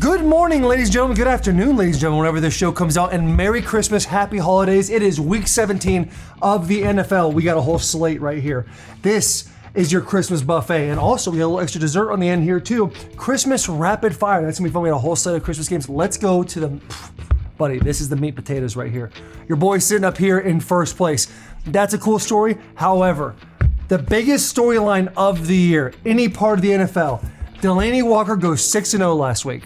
Good morning, ladies and gentlemen. Good afternoon, ladies and gentlemen, whenever this show comes out. And Merry Christmas, Happy Holidays. It is week 17 of the NFL. We got a whole slate right here. This is your Christmas buffet. And also, we got a little extra dessert on the end here, too. Christmas rapid fire. That's going to be fun. We got a whole slate of Christmas games. Let's go to the... Buddy, this is the meat potatoes right here. Your boy's sitting up here in first place. That's a cool story. However, the biggest storyline of the year, any part of the NFL, Delanie Walker goes 6-0 last week.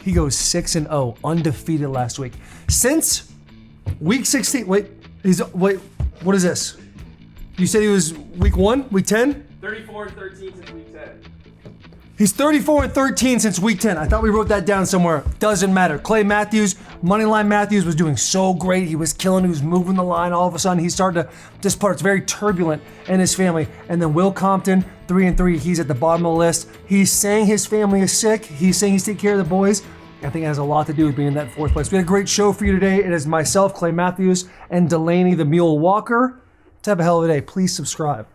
He goes 6-0, undefeated last week. Since week 16, wait, what is this? You said he was week 1, week 10? 34-13 since week 10. He's 34-13 since week 10. I thought we wrote that down somewhere. Doesn't matter. Clay Matthews, Moneyline Matthews was doing so great. He was killing, he was moving the line. All of a sudden, he started to, this part's very turbulent in his family. And then Will Compton, 3-3, he's at the bottom of the list. He's saying his family is sick. He's saying he's taking care of the boys. I think it has a lot to do with being in that fourth place. We had a great show for you today. It is myself, Clay Matthews, and Delanie the Mule Walker. Let's have a hell of a day. Please subscribe.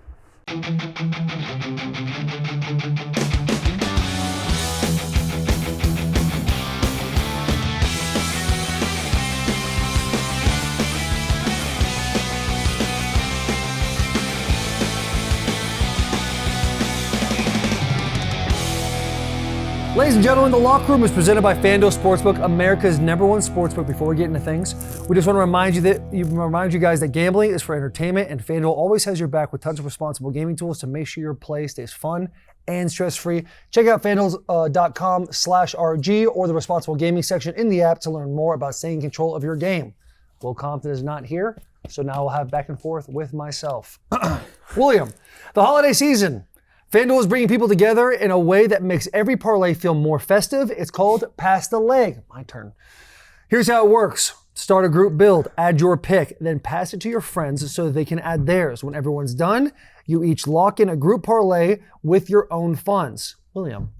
Ladies and gentlemen, The Locker Room is presented by FanDuel Sportsbook, America's #1 sportsbook. Before we get into things, we just want to remind you guys that gambling is for entertainment, and FanDuel always has your back with tons of responsible gaming tools to make sure your play stays fun and stress-free. Check out FanDuel.com/RG or the responsible gaming section in the app to learn more about staying in control of your game. Will Compton is not here, so now we'll have back and forth with myself. William, the holiday season. FanDuel is bringing people together in a way that makes every parlay feel more festive. It's called Pass the Leg. My turn. Here's how it works. Start a group build, add your pick, then pass it to your friends so they can add theirs. When everyone's done, you each lock in a group parlay with your own funds. William.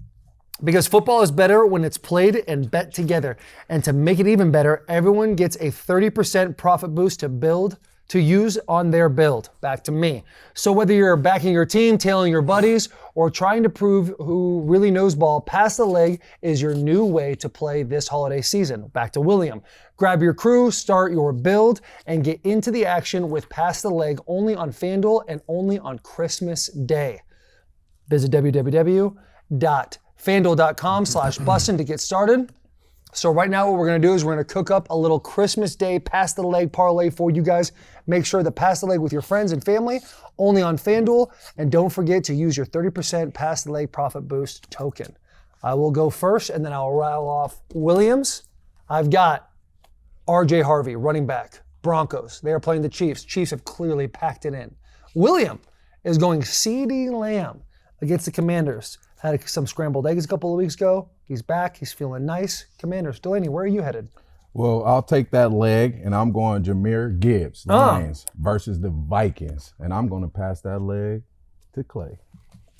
Because football is better when it's played and bet together. And to make it even better, everyone gets a 30% profit boost to use on their build. Back to me. So whether you're backing your team, tailing your buddies, or trying to prove who really knows ball, Pass the Leg is your new way to play this holiday season. Back to William. Grab your crew, start your build, and get into the action with Pass the Leg only on FanDuel and only on Christmas Day. Visit www.fanduel.com/bussin to get started. So right now what we're going to do is we're going to cook up a little Christmas Day Pass the Leg parlay for you guys. Make sure to pass the leg with your friends and family, only on FanDuel. And don't forget to use your 30% Pass the Leg profit boost token. I will go first and then I'll rattle off Williams. I've got RJ Harvey, running back, Broncos. They are playing the Chiefs. Chiefs have clearly packed it in. William is going CeeDee Lamb against the Commanders. Had some scrambled eggs a couple of weeks ago. He's back. He's feeling nice. Commanders. Delanie, where are you headed? Well, I'll take that leg, and I'm going Jahmyr Gibbs, Lions versus the Vikings. And I'm going to pass that leg to Clay.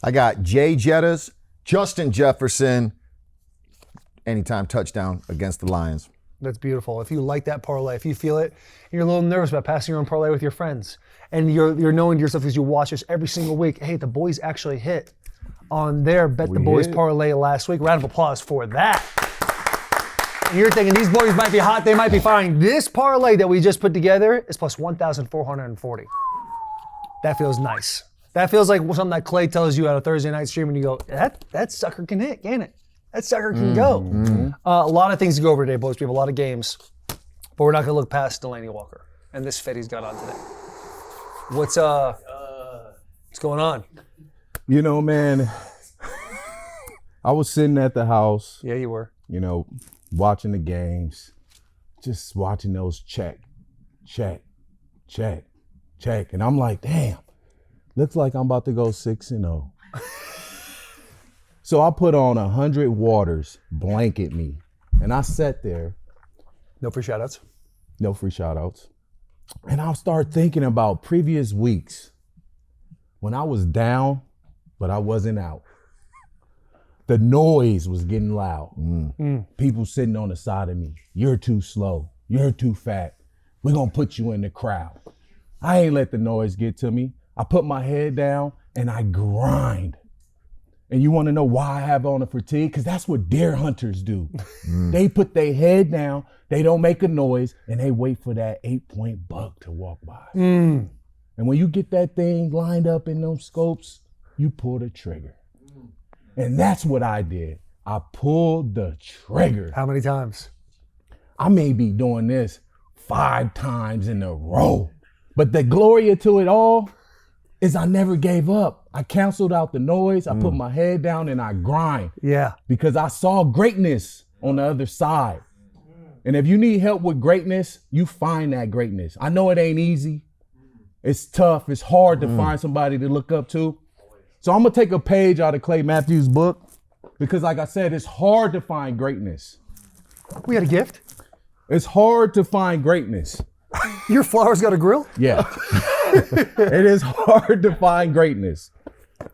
I got Jay Jettas, Justin Jefferson, anytime touchdown against the Lions. That's beautiful. If you like that parlay, if you feel it, and you're a little nervous about passing your own parlay with your friends, and you're knowing to yourself because you watch this every single week, hey, the boys actually hit on their Bet the Boys parlay last week. Round of applause for that. And you're thinking these boys might be hot, they might be firing. This parlay that we just put together is plus 1,440. That feels nice. That feels like something that Clay tells you on a Thursday night stream and you go, that sucker can hit, can't it? That sucker can go. Mm-hmm. A lot of things to go over today, boys. We have a lot of games, but we're not going to look past Delanie Walker and this fit he's got on today. What's going on? You know, man, I was sitting at the house. Yeah, you were. You know, watching the games, just watching those check. And I'm like, damn, looks like I'm about to go 6-0. So I put on 100 waters, blanket me, and I sat there. No free shout-outs? No free shout-outs. And I'll start thinking about previous weeks when I was down, but I wasn't out. The noise was getting loud. People sitting on the side of me. You're too slow. You're too fat. We're going to put you in the crowd. I ain't let the noise get to me. I put my head down and I grind. And you want to know why I have on a fatigue? Because that's what deer hunters do. They put their head down, they don't make a noise, and they wait for that 8-point buck to walk by. And when you get that thing lined up in those scopes, you pull the trigger. And that's what I did. I pulled the trigger. How many times? I may be doing this 5 times in a row. But the glory to it all is I never gave up. I canceled out the noise. I put my head down and I grind. Yeah. Because I saw greatness on the other side. And if you need help with greatness, you find that greatness. I know it ain't easy. It's tough. It's hard to find somebody to look up to. So I'm going to take a page out of Clay Matthews' book because, like I said, it's hard to find greatness. We had a gift. It's hard to find greatness. Your flowers got a grill? Yeah. It is hard to find greatness.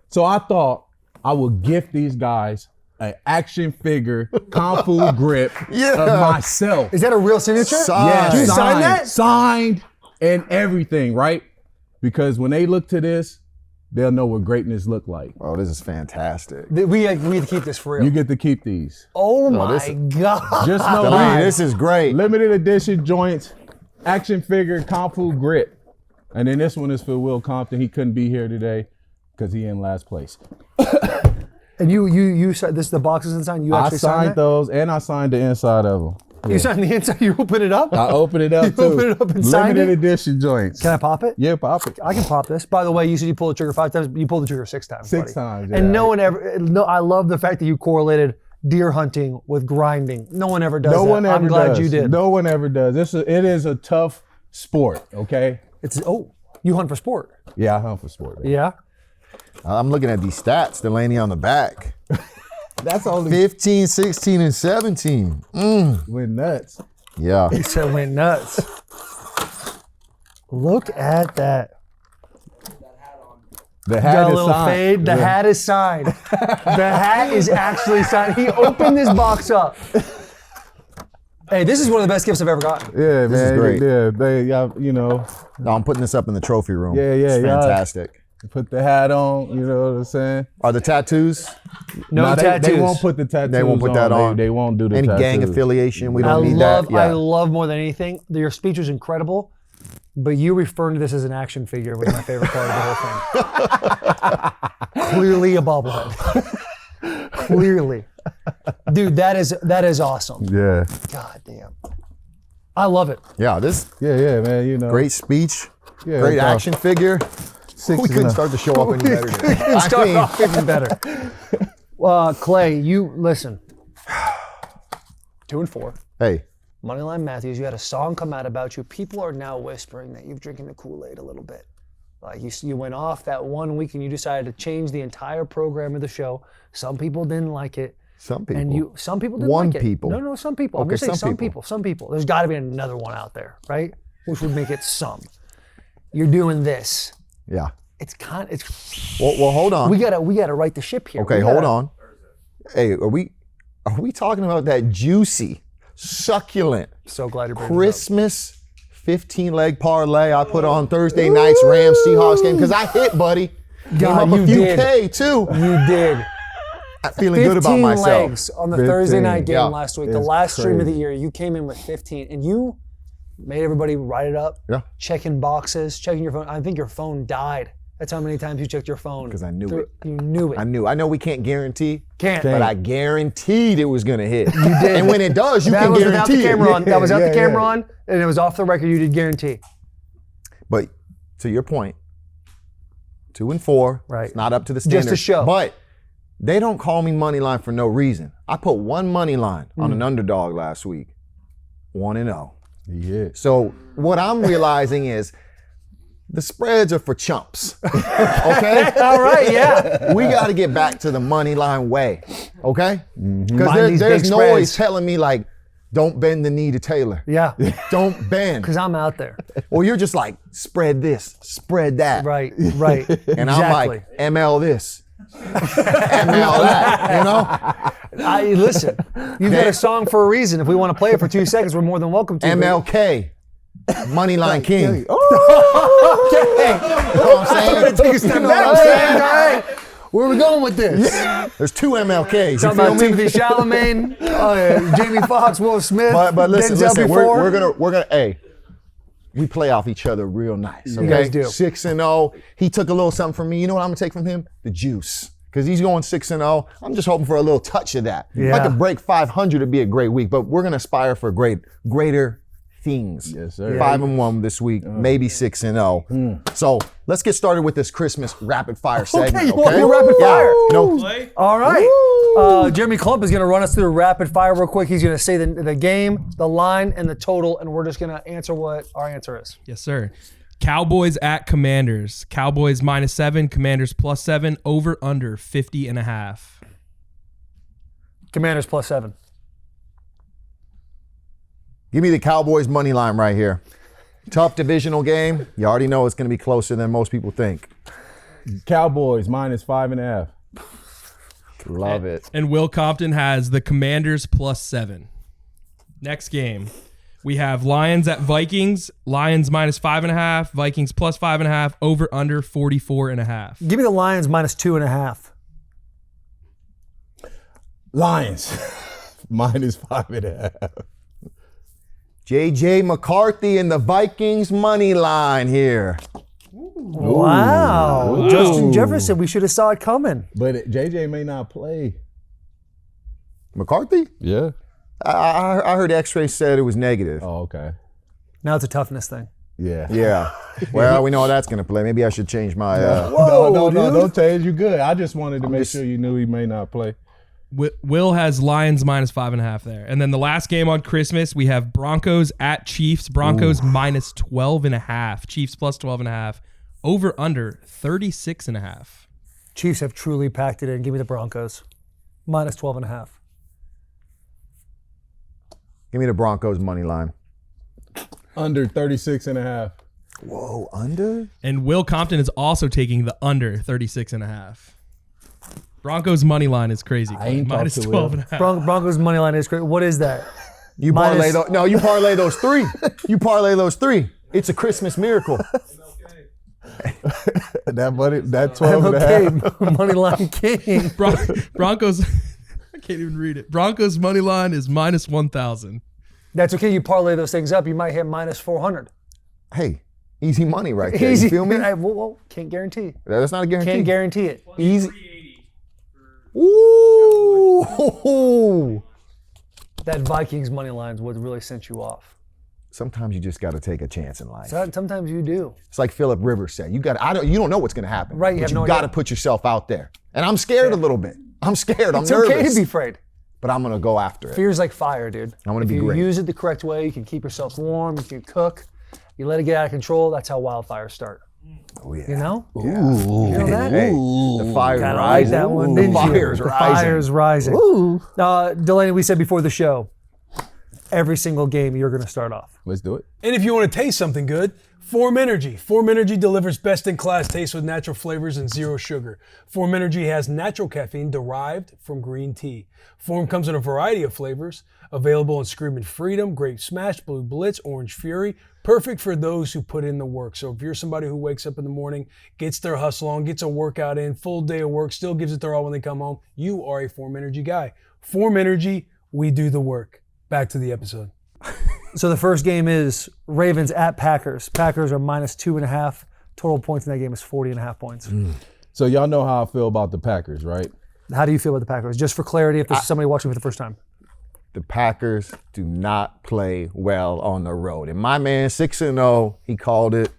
So I thought I would gift these guys an action figure Kung Fu grip of myself. Is that a real signature? Yeah, Did you sign that? Signed and everything, right? Because when they look to this, they'll know what greatness look like. Oh, this is fantastic. We have to keep this for real. You get to keep these. Oh my God. Just know Delanie, this. this is great. Limited edition joints, action figure Kung Fu grip. And then this one is for Will Compton. He couldn't be here today because he in last place. And you said this, the boxes inside, you actually I signed that? those and I signed the inside of them. You signed the inside, you open it up? I opened it up You too. opened it up and signed Limited it? edition joints. Can I pop it? Yeah, pop it. I can pop this. By the way, you said you pulled the trigger 5 times, you pulled the trigger 6 times. 6 buddy. times, yeah. And no one ever, I love the fact that you correlated deer hunting with grinding. No one ever does that. No one ever I'm glad does. you did. No one ever does. It is a tough sport, okay? You hunt for sport. Yeah, I hunt for sport. Man. Yeah. I'm looking at these stats, Delanie, on the back. That's only 15, 16, and 17. went nuts. Yeah. He said went nuts. Look at that. The Got hat a is little signed. fade. The hat is signed. The hat is actually signed. He opened this box up. Hey, this is one of the best gifts I've ever gotten. Yeah, This is man. great. Yeah, you know, No, I'm putting this up in the trophy room. Yeah, It's y'all- fantastic. put the hat on. You know what I'm saying? Are the tattoos? No Nah, tattoos. They won't put the tattoos. They won't put that on. They won't do the Any tattoos. gang affiliation? We I don't need love, that. Yeah. I love more than anything. Your speech was incredible, but you referring to this as an action figure was my favorite part of the whole thing. Clearly a bobblehead. Clearly, dude, that is awesome. Yeah, God damn, I love it. Yeah, this yeah, man. You know, great speech, Yeah, great it's action figure. Six We and couldn't a- start the show off any better than that. I Start mean, off even better. Clay, you listen. 2-4. hey, Moneyline Matthews, you had a song come out about you. People are now whispering that you've drinking the Kool-Aid a little bit. Like you went off that 1 week and you decided to change the entire program of the show. Some people didn't like it. some people. And some people didn't One like it. people. No, some people. I'm Okay, just saying some some people. people. Some people. There's got to be another one out there, right? Which would make it some. You're doing this. Yeah. It's Well, hold on. we gotta right the ship here. Okay, We hold gotta- on. Hey, are we talking about that juicy, succulent So glad you're bringing it up. Christmas 15 leg parlay I put on Thursday night's Rams Seahawks game? Because I hit, buddy. Came God, up a you few did. K too. You did. I'm feeling good about 15 myself. legs on the Thursday 15, night game yeah. last week, the It's last stream of the crazy. year. You came in with 15, and you made everybody write it up. Yeah. Checking boxes, checking your phone. I think your phone died. That's how many times you checked your phone. 'Cause I knew it. You knew it. I know we can't guarantee, Can't. but I guaranteed it was gonna hit. You did. And when it does, you That can was without the guarantee camera it. on. That was without the Yeah, camera yeah. on, and it was off the record. You did guarantee. But to your point, 2-4. Right. It's not up to the Just standard. a show. But they don't call me money line for no reason. I put one money line on an underdog last week. 1-0. Yeah. So what I'm realizing is the spreads are for chumps. Okay? All right, yeah. We got to get back to the money line way. Okay? Mind Because these there's big noise spreads. telling me like, don't bend the knee to Taylor. Yeah, Don't bend. because I'm out there. Or you're just like, spread this, spread that. Right, right. And exactly. I'm like, ML this, ML that, you know? Listen, you've got a song for a reason. If we want to play it for 2 seconds, we're more than welcome to. MLK, Moneyline King. Okay. You know what I'm saying? Take a step You know back. what I'm saying? All right. Where are we going with this? There's 2 MLKs. Talking about Timothy Chalamet, Jamie Foxx, Will Smith, But listen, Denzel we're before. gonna. Hey, we play off each other real nice. Okay? You guys do. 6-0. He took a little something from me. You know what I'm gonna take from him? The juice. Because he's going 6-0. I'm just hoping for a little touch of that. If I Yeah. could break 500, it'd be a great week. But we're gonna aspire for greater things. Yes, sir. 5-1 this week, maybe 6-0. So let's get started with this Christmas rapid fire segment. you want your rapid fire? No. All right. Jeremy Klump is going to run us through the rapid fire real quick. He's going to say the game, the line, and the total, and we're just going to answer what our answer is. Yes, sir. Cowboys at Commanders. Cowboys -7, Commanders +7, over under 50.5. Commanders +7. Give me the Cowboys money line right here. Tough divisional game. You already know it's going to be closer than most people think. Cowboys -5.5. Love it. And Will Compton has the Commanders +7. Next game, we have Lions at Vikings. Lions -5.5, Vikings +5.5, over under 44.5. Give me the Lions -2.5. Lions -5.5. J.J. McCarthy and the Vikings money line here. Wow. Ooh. Justin Jefferson, we should have saw it coming. But JJ may not play. McCarthy? Yeah. I heard X-ray said it was negative. Oh, okay. Now it's a toughness thing. Yeah. Yeah. Well, we know how that's going to play. Maybe I should change my. No, don't change. You good. I just wanted to make sure you knew he may not play. Will has Lions -5.5 there. And then the last game on Christmas, we have Broncos at Chiefs. Broncos -12.5. Chiefs +12.5. Over under 36.5. Chiefs have truly packed it in. Give me the Broncos. -12.5. Give me the Broncos money line. Under 36.5. Whoa, under? And Will Compton is also taking the under 36.5. Broncos money line is crazy. I ain't talked to -12.5. Broncos money line is great. What is that? You parlay those. No, you parlay those 3. You parlay those 3. It's a Christmas miracle. That 12.5. Okay, money line king. Broncos, I can't even read it. Broncos money line is -1,000. That's okay. You parlay those things up, you might hit -400. Hey, easy money right there. Easy. You feel me? Well, can't guarantee. That's not a guarantee. Can't guarantee it. Easy. Ooh. That Vikings money line is what really sent you off. Sometimes you just got to take a chance in life. Sometimes you do. It's like Philip Rivers said. You don't know what's going to happen. Right, you But have no got to idea. put yourself out there. And I'm scared a little bit. I'm scared. I'm It's nervous. okay to be afraid. But I'm going to go after it. Fear's like fire, dude. I'm gonna if be you great. use it the correct way, you can keep yourself warm, you can cook, you let it get out of control, that's how wildfires start. Oh, yeah. You know? Ooh. You know that? Hey, the fire's Kinda like rising. that one, The didn't you? fire's The rising. fire's rising. Delanie, we said before the show, every single game you're going to start off. Let's do it. And if you want to taste something good, Form Energy. Form Energy delivers best-in-class taste with natural flavors and zero sugar. Form Energy has natural caffeine derived from green tea. Form comes in a variety of flavors, available in Screamin' Freedom, Grape Smash, Blue Blitz, Orange Fury. Perfect for those who put in the work. So if you're somebody who wakes up in the morning, gets their hustle on, gets a workout in, full day of work, still gives it their all when they come home, you are a Form Energy guy. Form Energy, we do the work. Back to the episode. So the first game is Ravens at Packers. Packers are -2.5. Total points in that game is 40.5 points. So y'all know how I feel about the Packers, right? How do you feel about the Packers? Just for clarity, if there's somebody watching for the first time. The Packers do not play well on the road. And my man, 6-0, he called it.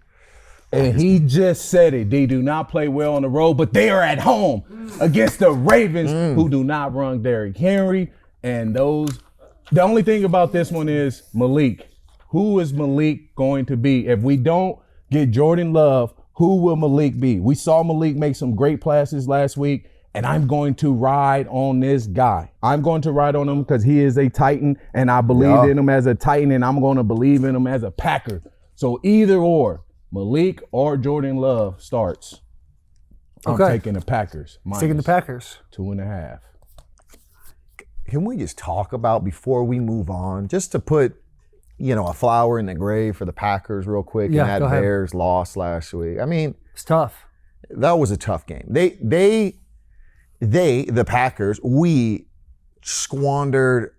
And he just said it. They do not play well on the road, but they are at home against the Ravens, who do not run Derrick Henry. And the only thing about this one is Malik. Who is Malik going to be? If we don't get Jordan Love, who will Malik be? We saw Malik make some great passes last week, and I'm going to ride on this guy. I'm going to ride on him because he is a Titan, and I believe in him as a Titan, and I'm going to believe in him as a Packer. So either or, Malik or Jordan Love starts. I'm Okay. taking the Packers. Taking the Packers. 2.5. Can we just talk about, before we move on, just to put, a flower in the grave for the Packers real quick, Yeah, and that go ahead. Bears loss last week. I mean, It's tough. that was a tough game. They the Packers, we squandered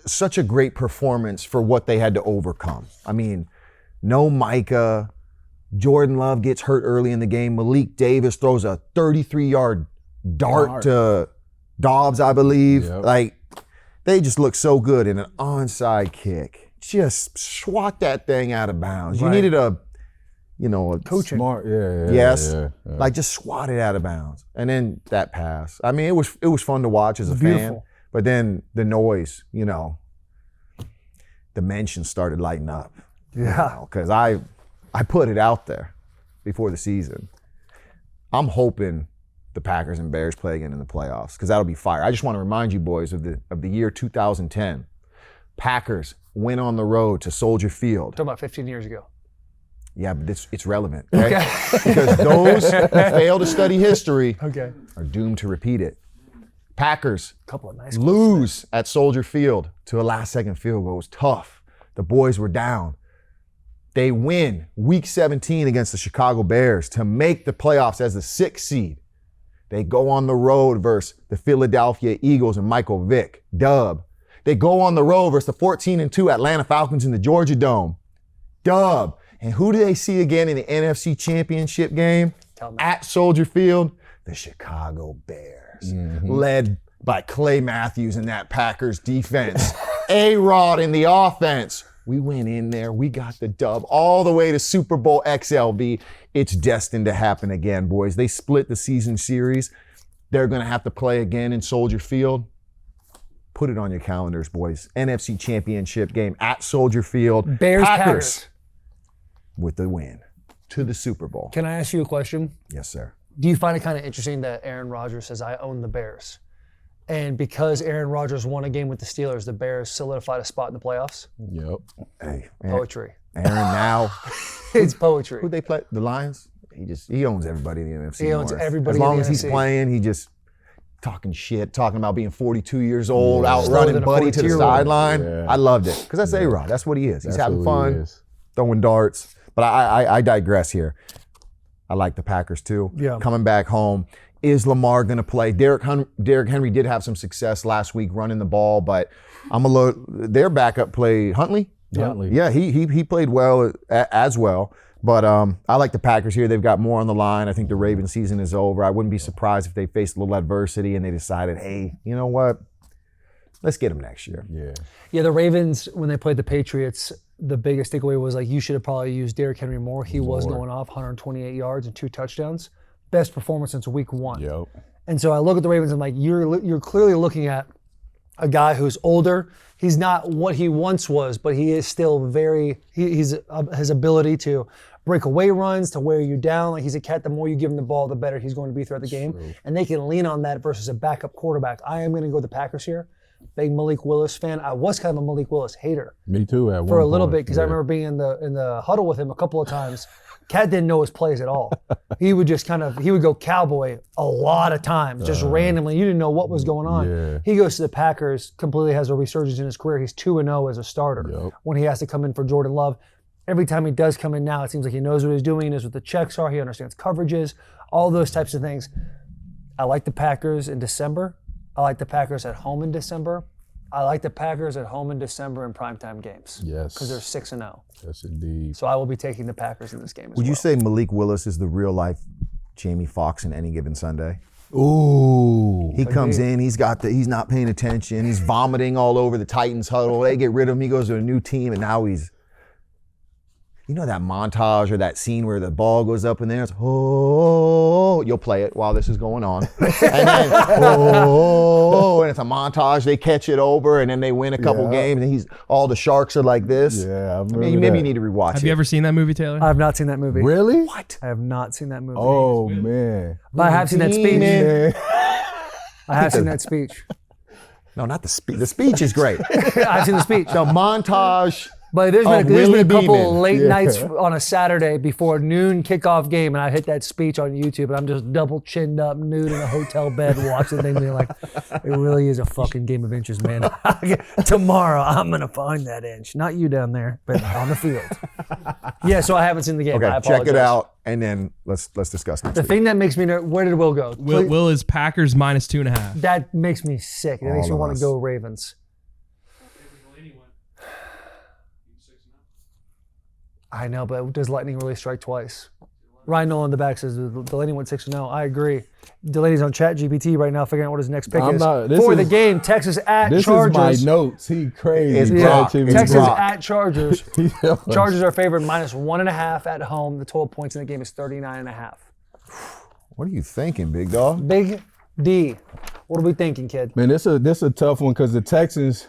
such a great performance for what they had to overcome. I mean, no Micah. Jordan Love gets hurt early in the game. Malik Davis throws a 33-yard dart to Dobbs, I believe. Yep. Like, they just look so good in an onside kick. Just swat that thing out of bounds. You needed a Coaching. Smart, yes, yeah. like just swat it out of bounds. And then that pass. I mean, it was fun to watch as a fan. But then the noise, the mentions started lighting up. Yeah. Because I put it out there before the season. I'm hoping the Packers and Bears play again in the playoffs because that'll be fire. I just want to remind you boys of the year 2010. Packers went on the road to Soldier Field. Talking about 15 years ago. Yeah, but it's relevant, right? Okay. Because those who fail to study history are doomed to repeat it. Packers Couple of nice lose at Soldier Field to a last-second field goal. It was tough. The boys were down. They win Week 17 against the Chicago Bears to make the playoffs as the 6th seed. They go on the road versus the Philadelphia Eagles and Michael Vick. Dub. They go on the road versus the 14-2 Atlanta Falcons in the Georgia Dome. Dub. And who do they see again in the NFC Championship game? At Soldier Field? The Chicago Bears. Led by Clay Matthews and that Packers defense. A-Rod in the offense. We went in there, we got the dub all the way to Super Bowl XLB. It's destined to happen again, boys. They split the season series. They're gonna have to play again in Soldier Field. Put it on your calendars, boys. NFC Championship game at Soldier Field. Bears, Packers. With the win to the Super Bowl. Can I ask you a question? Yes, sir. Do you find it kind of interesting that Aaron Rodgers says, I own the Bears? And because Aaron Rodgers won a game with the Steelers, the Bears solidified a spot in the playoffs? Yep. Hey, Poetry. Aaron now. It's poetry. Who they play? The Lions? He owns everybody in the NFC. He owns North. everybody As long in as the he's NFC. playing, he just talking shit, talking about being 42 years old, Slower outrunning than a Buddy to the 42-year-old. sideline. Yeah. I loved it. Because that's A-Rod. That's what he is. He's That's having who he fun, is. throwing darts. But I digress here. I like the Packers too. Yeah. Coming back home. Is Lamar going to play? Derrick Henry did have some success last week running the ball, but their backup played Huntley. Huntley. Yeah, he played well as well. But I like the Packers here. They've got more on the line. I think the Ravens season is over. I wouldn't be surprised if they faced a little adversity and they decided, hey, you know what? Let's get them next year. Yeah. Yeah, the Ravens, when they played the Patriots, the biggest takeaway was like, you should have probably used Derrick Henry more. He was going off 128 yards and 2 touchdowns. Best performance since week 1. Yep. And so I look at the Ravens and I'm like, you're clearly looking at a guy who's older. He's not what he once was, but he is still his ability to break away runs, to wear you down. Like he's a cat, the more you give him the ball, the better he's going to be throughout the game. True. And they can lean on that versus a backup quarterback. I am going to go with the Packers here. Big Malik Willis fan. I was kind of a Malik Willis hater. Me too. At For one a little point. bit, because I remember being in the huddle with him a couple of times. Cat didn't know his plays at all. He would just he would go cowboy a lot of times, just randomly. You didn't know what was going on. Yeah. He goes to the Packers, completely has a resurgence in his career. He's 2-0 as a starter Yep. when he has to come in for Jordan Love. Every time he does come in now, it seems like he knows what he's doing. He knows what the checks are. He understands coverages, all those types of things. I like the Packers in December. I like the Packers at home in December. I like the Packers at home in December in primetime games. Yes. Because they're 6-0. Yes, indeed. So I will be taking the Packers in this game as Would well. you say Malik Willis is the real life Jamie Foxx in Any Given Sunday? Ooh. He comes in, he's not paying attention, he's vomiting all over the Titans huddle. They get rid of him, he goes to a new team, and now he's, you know that montage or that scene where the ball goes up in there, it's you'll play it while this is going on. And then and it's a montage, they catch it over, and then they win a couple games, and all the sharks are like this. Yeah, I remember Maybe that. you need to rewatch it. Have you ever seen that movie, Taylor? I have not seen that movie. Really? What? I have not seen that movie. Oh, man. But I have seen that speech. Yeah. I have seen that speech. No, not the speech. The speech is great. I've seen the speech. The montage. But there's been Willie a couple Beeman. late nights on a Saturday before noon kickoff game, and I hit that speech on YouTube, and I'm just double chinned up, nude in a hotel bed, watching the thing, being like, it really is a fucking game of inches, man. Tomorrow, I'm gonna find that inch. Not you down there, but on the field. Yeah, so I haven't seen the game. I Okay, apologize. check it out, and then let's discuss next The week. thing that makes me where did Will go? Will is Packers minus 2.5. That makes me sick. That makes me All of want us. to go Ravens. I know, but does lightning really strike twice? Ryan Nolan in the back says Delanie went 6-0. I agree. Delanie's on ChatGPT right now figuring out what his next pick is. this For the is- game, Texas at This Chargers. is my notes. He crazy. It's bro. Brock. Jimmy It's Texas Brock. at Chargers. Brock. Chargers are favored minus 1.5 at home. The total points in the game is 39.5. What are you thinking, big dog? Big D. What are we thinking, kid? Man, this a tough one because the Texans,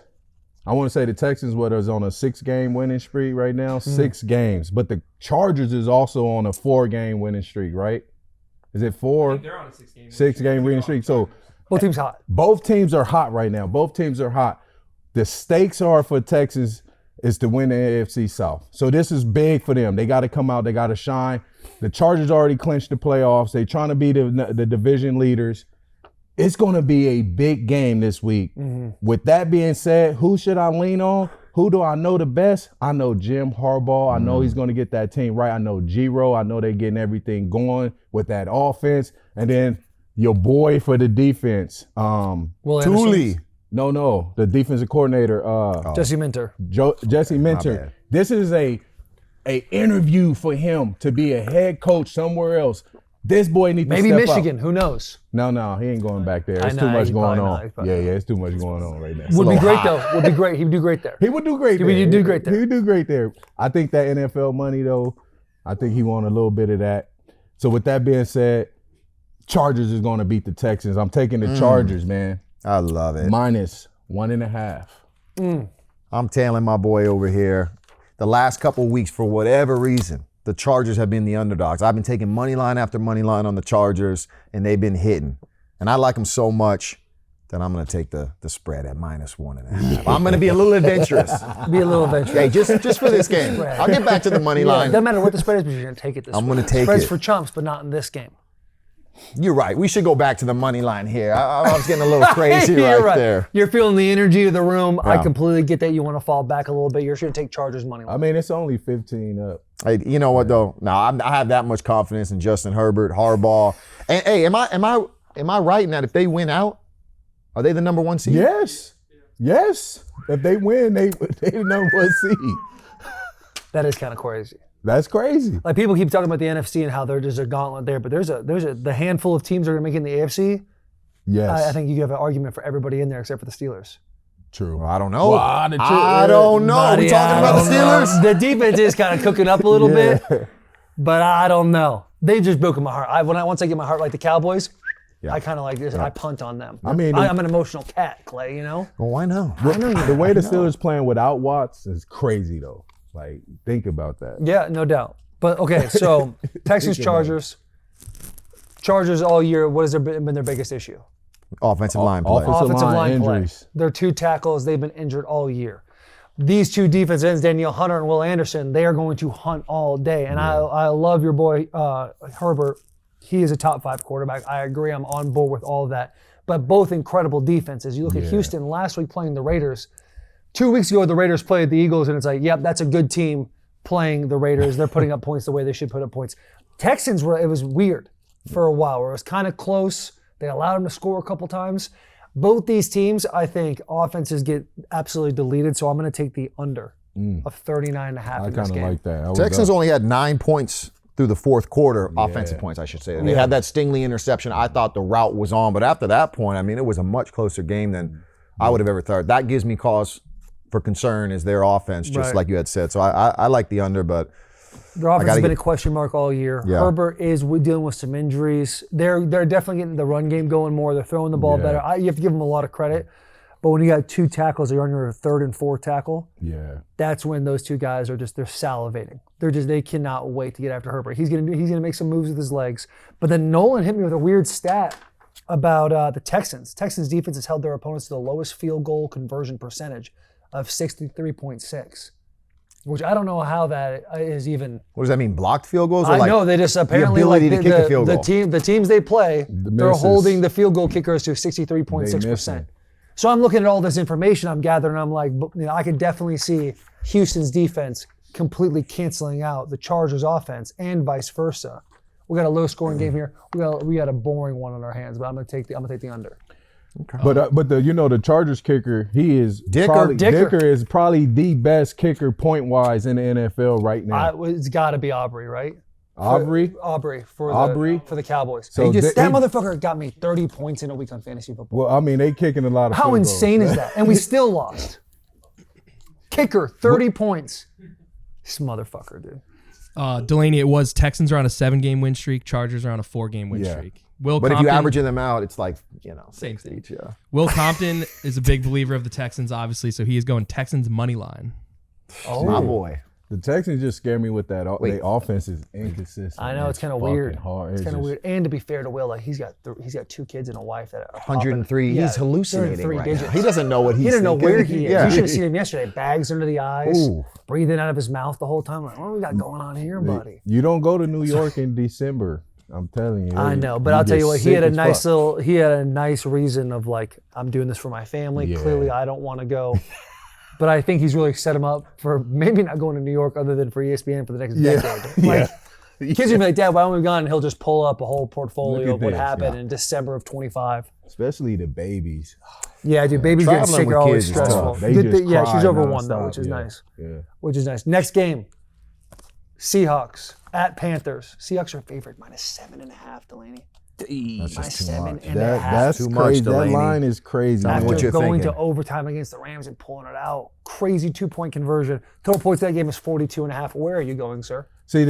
I want to say the Texans, is on a 6-game winning streak right now, 6 games. But the Chargers is also on a 4-game winning streak, right? Is it 4? They're on a 6-game. 6-game winning streak. So Both teams hot. both teams are hot right now. Both teams are hot. The stakes are for Texas is to win the AFC South. So this is big for them. They got to come out. They got to shine. The Chargers already clinched the playoffs. They're trying to be the division leaders. It's going to be a big game this week. With that being said, who should I lean on? Who do I know the best? I know Jim Harbaugh. I know he's going to get that team right. I know G-Ro. I know they're getting everything going with that offense. And then your boy for the defense, Will Thule. Anderson. no, the defensive coordinator, Jesse Minter. Jesse Minter. bad. This is a interview for him to be a head coach somewhere else. This boy needs to Maybe step Michigan. up. Who knows? No, he ain't going back there. I It's know, too much he's going probably not. on. He's probably Yeah, it's too much going on right now. Would be little great, hot. though. Would be great. He would do great there. He would do great there. He'd do great there. He would do great there. I think that NFL money, though, I think he won a little bit of that. So with that being said, Chargers is going to beat the Texans. I'm taking the Chargers, man. I love it. Minus 1.5. I'm tailing my boy over here. The last couple of weeks, for whatever reason, the Chargers have been the underdogs. I've been taking money line after money line on the Chargers, and they've been hitting. And I like them so much that I'm going to take the spread at minus 1.5. I'm going to be a little adventurous. Be a little adventurous. Hey, just for this game. I'll get back to the money Yeah, line. doesn't matter what the spread is, but you're going to take it this I'm week. gonna take Spreads it. for chumps, but not in this game. You're right. We should go back to the money line here. I was getting a little crazy You're right there. You're feeling the energy of the room. I Yeah. completely get that you want to fall back a little bit. You're going to take Chargers money line. I mean, it's only 15 up. Hey, you know what though? No, I have that much confidence in Justin Herbert, Harbaugh. And hey, am I right in that if they win out, are they the number 1 seed? Yes. If they win, they the number 1 seed. That is kind of crazy. That's crazy. Like people keep talking about the NFC and how there's a gauntlet there, but there's the handful of teams that are making the AFC. Yes. I think you have an argument for everybody in there except for the Steelers. True. Well, I don't know. Well, I don't know. Are we talking about the Steelers? The defense is kind of cooking up a little bit, but I don't know. They just broke my heart. Once I get my heart like the Cowboys, I kind of like this. I punt on them. I mean, I'm an emotional cat, Clay. You know. Well, why no? The way the Steelers playing without Watts is crazy, though. Like, think about that. Yeah, no doubt. But okay, so Texans, Chargers. Chargers all year. What has been their biggest issue? Offensive line play. Offensive line injuries. play. Their 2 tackles, they've been injured all year. These 2 defense ends, Danielle Hunter and Will Anderson, they are going to hunt all day. And I love your boy Herbert. He is a top 5 quarterback. I agree. I'm on board with all of that. But both incredible defenses. You look at Houston last week playing the Raiders. 2 weeks ago, the Raiders played the Eagles, and it's like, yep, that's a good team playing the Raiders. They're putting up points the way they should put up points. Texans, it was weird for a while where it was kind of close. They allowed them to score a couple times. Both these teams, I think, offenses get absolutely deleted, so I'm going to take the under of 39.5 I in this kind of game. like that. Texans only had 9 points through the fourth quarter, offensive points, I should say. They had that Stingley interception. I thought the route was on, but after that point, I mean, it was a much closer game than I would have ever thought. That gives me cause for concern is their offense, just Right. like you had said. So I like the under, but Their offense has gotta been get- a question mark all year. Yeah. Herbert is dealing with some injuries. They're definitely getting the run game going more. They're throwing the ball better. You have to give them a lot of credit. But when you got 2 tackles, they're on your 3rd and 4th tackle. Yeah. That's when those 2 guys are they're salivating. They cannot wait to get after Herbert. He's gonna make some moves with his legs. But then Nolan hit me with a weird stat about the Texans. Texans defense has held their opponents to the lowest field goal conversion percentage of 63.6, which I don't know how that is even. what does that mean? Blocked field goals? Or I like know they just apparently ability like to kick a field goal? the teams they play, they're misses. holding the field goal kickers to They 63.6%. missing. So I'm looking at all this information I'm gathering. I'm like, I could definitely see Houston's defense completely canceling out the Chargers offense and vice versa. We got a low scoring game here. We got a boring one on our hands, but I'm gonna take the under. Okay. But the Chargers kicker, he is Dicker. Dicker is probably the best kicker point wise in the NFL right now. It's got to be Aubrey, right? Aubrey for the Cowboys. So that motherfucker got me 30 points in a week on fantasy football. Well, I mean, they kicking a lot of. How field goals. insane is that? And we still lost. Kicker, 30 points. This motherfucker, dude. Delanie, it was Texans are on a 7-game win streak. Chargers are on a 4-game win streak. But if you averaging them out, it's like, same thing. each, yeah. Will Compton is a big believer of the Texans, obviously, so he is going Texans money line. Oh, my boy. The Texans just scare me with that. Their offense is inconsistent. I know, it's kind of weird. Hard. It's kind of weird. And to be fair to Will, like he's got 2 kids and a wife that are 103. He's hallucinating right now. He doesn't know what he's He doesn't know where he is. Yeah. You should have seen him yesterday. Bags under the eyes, Ooh. breathing out of his mouth the whole time. Like, what do we got going on here, buddy? You don't go to New York in December. I'm telling you. I know, but I'll tell you what, he had a nice reason of like, I'm doing this for my family. Yeah. Clearly, I don't want to go. But I think he's really set him up for maybe not going to New York other than for ESPN for the next decade. Like, kids are going to be like, Dad, why haven't we gone? And he'll just pull up a whole portfolio of what happened in December of 25. Especially the babies. Yeah, dude, babies getting Traveling sick with are always kids is stressful. tough. They just Yeah, cry she's over 1 though, nonstop. which is nice. Yeah. Which is nice. Next game, Seahawks at Panthers. Seahawks are favored -7.5, Delanie. That's just too much. -7.5. That's Too crazy. much, That Delanie. line is crazy. Tell me man. what After you're going thinking. to overtime against the Rams and pulling it out. Crazy 2-point conversion. Total points of that game is 42.5. Where are you going, sir? See,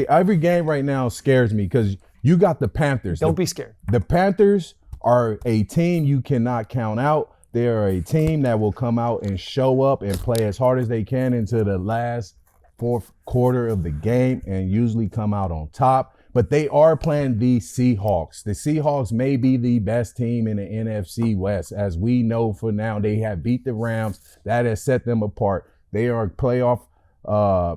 every game right now scares me because you got the Panthers. Don't be scared. The Panthers are a team you cannot count out. They are a team that will come out and show up and play as hard as they can into the last fourth quarter of the game and usually come out on top. But they are playing the Seahawks. The Seahawks may be the best team in the NFC West. As we know for now, they have beat the Rams. That has set them apart. They are playoff.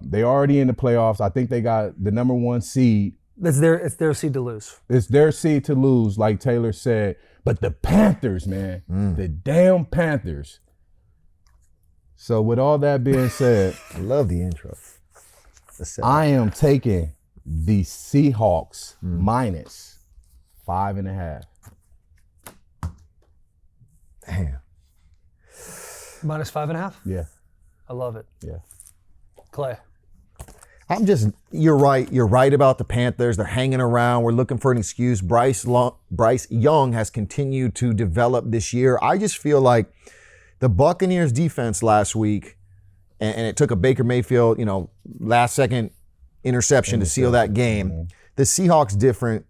They're already in the playoffs. I think they got the number 1 seed. It's their seed to lose. It's their seed to lose, like Taylor said. But the Panthers, man, the damn Panthers. So with all that being said, I love the intro. I am taking the Seahawks -5.5. Damn. -5.5? Yeah. I love it. Yeah. Clay. You're right. You're right about the Panthers. They're hanging around. We're looking for an excuse. Bryce Young has continued to develop this year. I just feel like the Buccaneers defense last week, and it took a Baker Mayfield, last second interception to seal that game. The Seahawks different.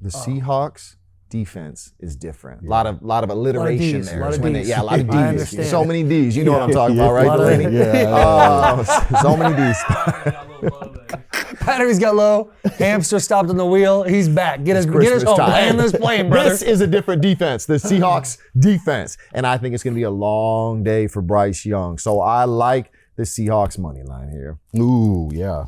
The Seahawks defense is different. A lot of alliteration Ds, there. lot of When Ds. a lot of Ds. I understand. So many Ds. You know what I'm talking about, right, Lot of- Delanie? So many Ds. Batteries got low. Hamster stopped on the wheel. He's back. Get us Christmas home. time. Land this plane, brother. This is a different defense, the Seahawks defense. And I think it's going to be a long day for Bryce Young. So I like the Seahawks money line here. Ooh, yeah.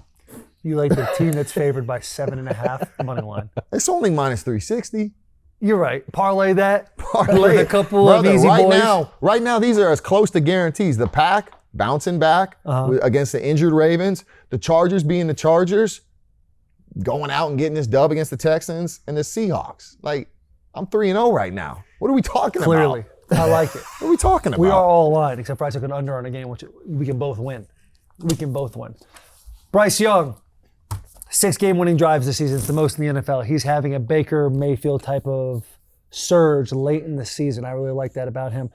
You like the team that's favored by 7.5 money line. It's only -360. You're right. Parlay that. Parlay with a it. couple Brother, of easy right boys. Right now, these are as close to guarantees. The Pack bouncing back against the injured Ravens. The Chargers being the Chargers, going out and getting this dub against the Texans, and the Seahawks. Like, I'm 3-0 right now. What are we talking Clearly. about? I like it. What are we talking about? We are all aligned, except for I took an under on a game, which we can both win. We can both win. Bryce Young, 6-game winning drives this season. It's the most in the NFL. He's having a Baker Mayfield type of surge late in the season. I really like that about him.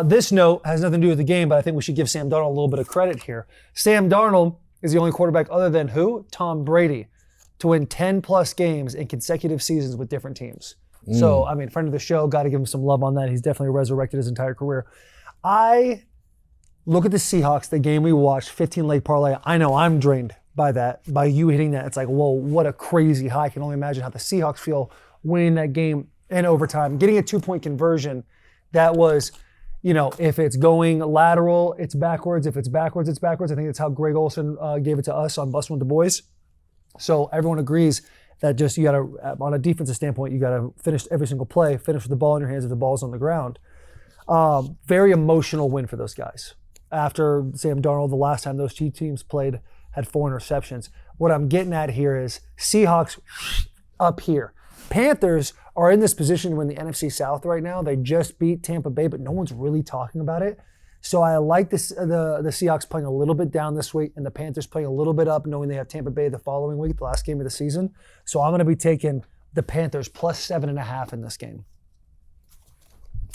This note has nothing to do with the game, but I think we should give Sam Darnold a little bit of credit here. Sam Darnold is the only quarterback other than who? Tom Brady, to win 10-plus games in consecutive seasons with different teams. So, I mean, friend of the show, got to give him some love on that. He's definitely resurrected his entire career. I look at the Seahawks, the game we watched, 15 leg parlay. I know I'm drained by that, by you hitting that. It's like, whoa, what a crazy high. I can only imagine how the Seahawks feel winning that game in overtime. Getting a 2-point conversion, that was, if it's going lateral, it's backwards. If it's backwards, it's backwards. I think that's how Greg Olson gave it to us on Bussin With The Boys. So everyone agrees that just you got to, on a defensive standpoint, you got to finish every single play, finish with the ball in your hands if the ball's on the ground. Very emotional win for those guys. after Sam Darnold, the last time those two teams played, had 4 interceptions. What I'm getting at here is Seahawks up here. Panthers are in this position to win the NFC South right now. They just beat Tampa Bay, but no one's really talking about it. So I like this, the Seahawks playing a little bit down this week and the Panthers playing a little bit up, knowing they have Tampa Bay the following week, the last game of the season. So I'm going to be taking the Panthers plus 7.5 in this game.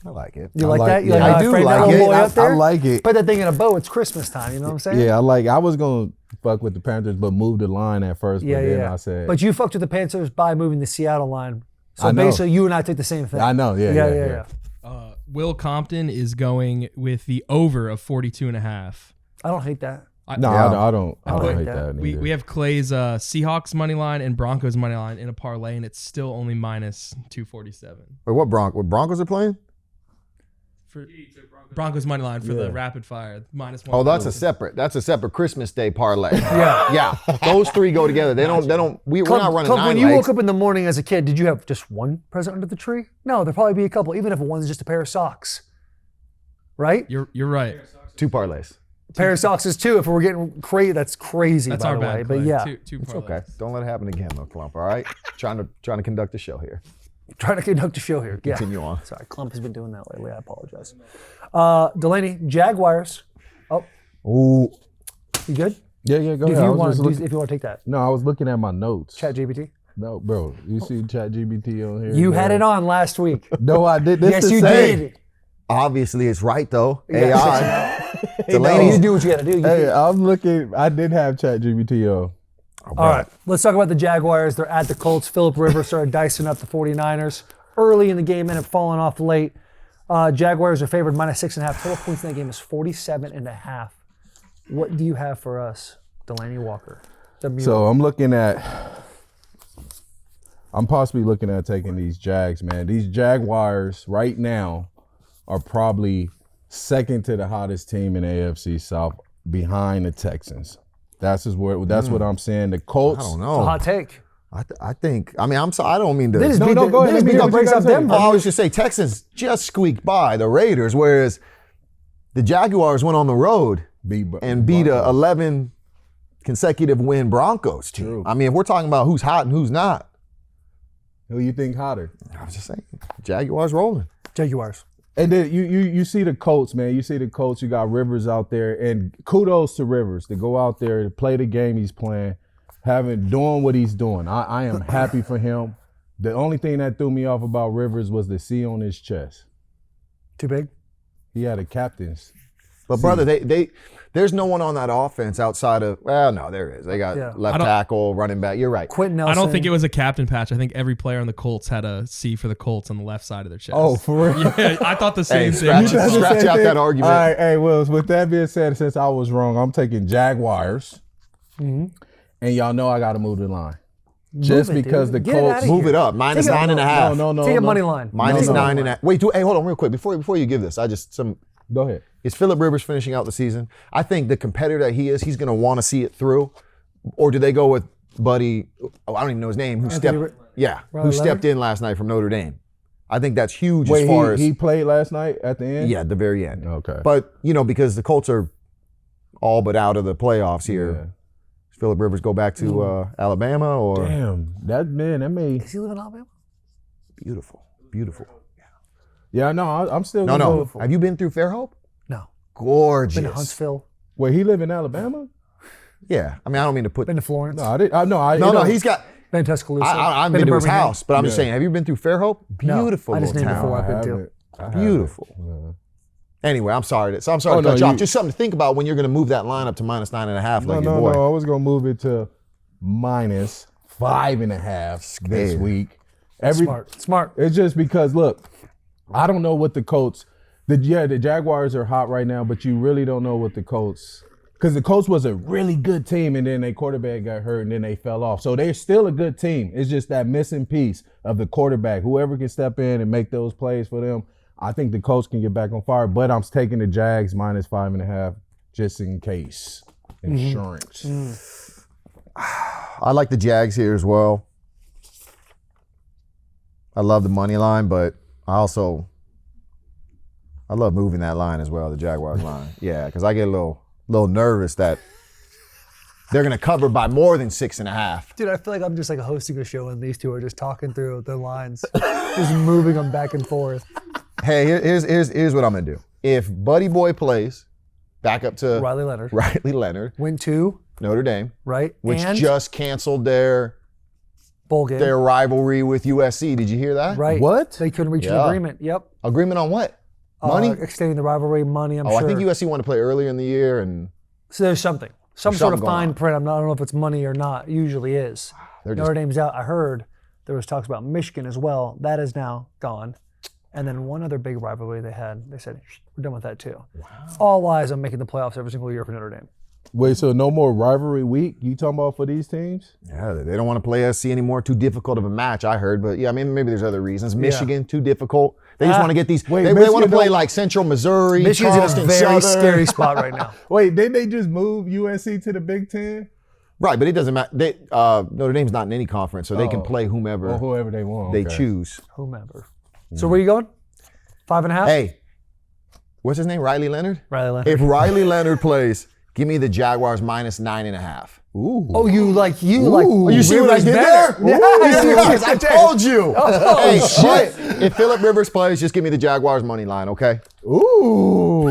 I like it. You like that? You yeah, like how I do framed that like little it. boy up there? I like it. Put that thing in a bow. It's Christmas time. You know what I'm saying? Yeah, I was gonna fuck with the Panthers, but move the line at first. But then I said, But you fucked with the Panthers by moving the Seattle line. So I know. basically, you and I took the same thing. I know. Yeah. Will Compton is going with the over of 42.5. I don't hate that. No, I don't like hate that. that. We have Clay's Seahawks money line and Broncos money line in a parlay, and it's still only minus 247. Wait, what Broncos are playing? For Broncos money line for the rapid fire minus 1. Oh, that's a separate Christmas Day parlay. Yeah. Yeah. Those three go together. We're not running Clump, 9 when you legs. woke up in the morning as a kid, did you have just one present under the tree? No, there'll probably be a couple, even if one's just a pair of socks. Right? You're right. 2 parlays. A pair of socks is 2. If we're getting crazy, that's crazy, That's by our the way. bad. But Clay. yeah, Two It's parlays. okay. Don't let it happen again, though, Clump. All right. trying to conduct the show here. trying to conduct a show here. Yeah. Continue on. Sorry, Clump has been doing that lately. I apologize. Delanie, Jaguars. Oh, Ooh. you good? Yeah, go If ahead. you want to take that. No, I was looking at my notes. ChatGPT. No, bro. You see ChatGPT on here? You man? had it on last week. No, I did. This Yes, the you same. did. Obviously, it's right, though. Yes. AI. Delaney, you do what you got to do. Hey, I'm looking. I did have ChatGPT on. All right, let's talk about the Jaguars. They're at the Colts. Phillip Rivers started dicing up the 49ers early in the game, ended up falling off late. Jaguars are favored minus 6.5. Total points in that game is 47.5. What do you have for us, Delanie Walker? So I'm possibly looking at taking these Jags, man. These Jaguars right now are probably second to the hottest team in the AFC South behind the Texans. That's what I'm saying. The Colts. I don't a know. hot take. I think. I mean, I'm sorry. I don't mean to. They just No, beat no, the- go they ahead. just Let me beat hear the what you brakes gotta off say. Denver. I was just say Texans just squeaked by the Raiders, whereas the Jaguars went on the road and beat a 11 consecutive win Broncos team. True. I mean, if we're talking about who's hot and who's not, Who you think hotter? I was just saying, Jaguars rolling. Jaguars. And then you see the Colts, man. You see the Colts. You got Rivers out there, and kudos to Rivers to go out there to play the game he's playing, doing what he's doing. I am happy for him. The only thing that threw me off about Rivers was the C on his chest. Too big? He had a captain's. But brother, there's no one on that offense outside of. Well, no, there is. They got Yeah. left tackle, running back. You're right. Quentin Nelson. I don't think it was a captain patch. I think every player on the Colts had a C for the Colts on the left side of their chest. Oh, for real? Yeah, I thought the same thing. scratch out that argument. All right, hey, Wills, with that being said, since I was wrong, I'm taking Jaguars. Mm-hmm. And y'all know I got to move the line. Just Move it, because dude. the Get it Colts. outta Move here. it up. Minus Take a- 9.5. No. Take a money line. Minus No, no. 9.5. Wait, hold on real quick. Before you give this, Go ahead. is Phillip Rivers finishing out the season? I think the competitor that he is, he's going to want to see it through. Or do they go with Buddy, I don't even know his name, who Riley stepped in last night from Notre Dame. I think that's huge as far as. He played last night at the end? Yeah, at the very end. Okay. But, because the Colts are all but out of the playoffs here. Yeah. Does Phillip Rivers go back to Alabama or? Damn, that made. Does he live in Alabama? Beautiful. Yeah, no, I'm still. No. gonna go. Have you been through Fairhope? No. Gorgeous. Been to Huntsville. Wait, he live in Alabama? Yeah. I mean, I don't mean to put. Been to Florence. No, I did. No, No, he's got. Been to Tuscaloosa. I've been been to his Birmingham. house, but I'm just Yeah. saying, have you been through Fairhope? No, Beautiful I just little named town. before I I've been haven't. I haven't. Beautiful. Yeah. Anyway, I'm sorry to Oh, cut you no, off. Just something to think about when you're going to move that line up to minus 9.5 like your boy. No. I was gonna move it to minus 5.5 this Scared. week. Smart. It's just because look, I don't know what the Colts. The Jaguars are hot right now, but you really don't know what the Colts. Because the Colts was a really good team, and then their quarterback got hurt, and then they fell off. So they're still a good team. It's just that missing piece of the quarterback. Whoever can step in and make those plays for them, I think the Colts can get back on fire. But I'm taking the Jags minus 5.5 just in case. Insurance. I like the Jags here as well. I love the money line, but I I love moving that line as well, the Jaguars line. Yeah, because I get a little nervous that they're going to cover by more than 6.5. Dude, I feel like I'm just like hosting a show and these two are just talking through the lines, just moving them back and forth. Hey, here's what I'm going to do. If Buddy Boy plays, back up to Riley Leonard. Went to Notre Dame, right, which and just canceled their bowl game. Their rivalry with USC. Did you hear that? Right. What? They couldn't reach an Yeah. agreement. Yep. Agreement on what? Money? Extending the rivalry, money, I'm I sure. think USC wanted to play earlier in the year, and So there's something. Some There's sort of something going fine on. print. I don't know if it's money or not. Usually is. they're Notre just Dame's out. I heard there was talks about Michigan as well. That is now gone. And then one other big rivalry they had, they said, we're done with that too. Wow. All eyes on making the playoffs every single year for Notre Dame. Wait, so no more rivalry week? You talking about for these teams? yeah, they don't want to play SC anymore. Too difficult of a match, I heard. But yeah, I mean, maybe there's other reasons. Michigan, too difficult. They just want to get these. Wait, they want to Michigan play don't- like Central Missouri, Michigan's in a Charleston very Southern. scary spot right now. Wait, didn't they just move USC to the Big Ten? Right, but it doesn't matter. Notre Dame's not in any conference, so they can play whomever Or whoever they want. they okay. choose. Whomever. So where you going? 5.5? Hey, what's his name? Riley Leonard? Riley Leonard. If Riley Leonard plays, give me the Jaguars minus 9.5. Ooh. Oh, you like. Oh, you see what I Rivers did better. there? Yeah, I see what you Yes, I did. told you. Oh, shit. But if Phillip Rivers plays, just give me the Jaguars money line, okay? Ooh.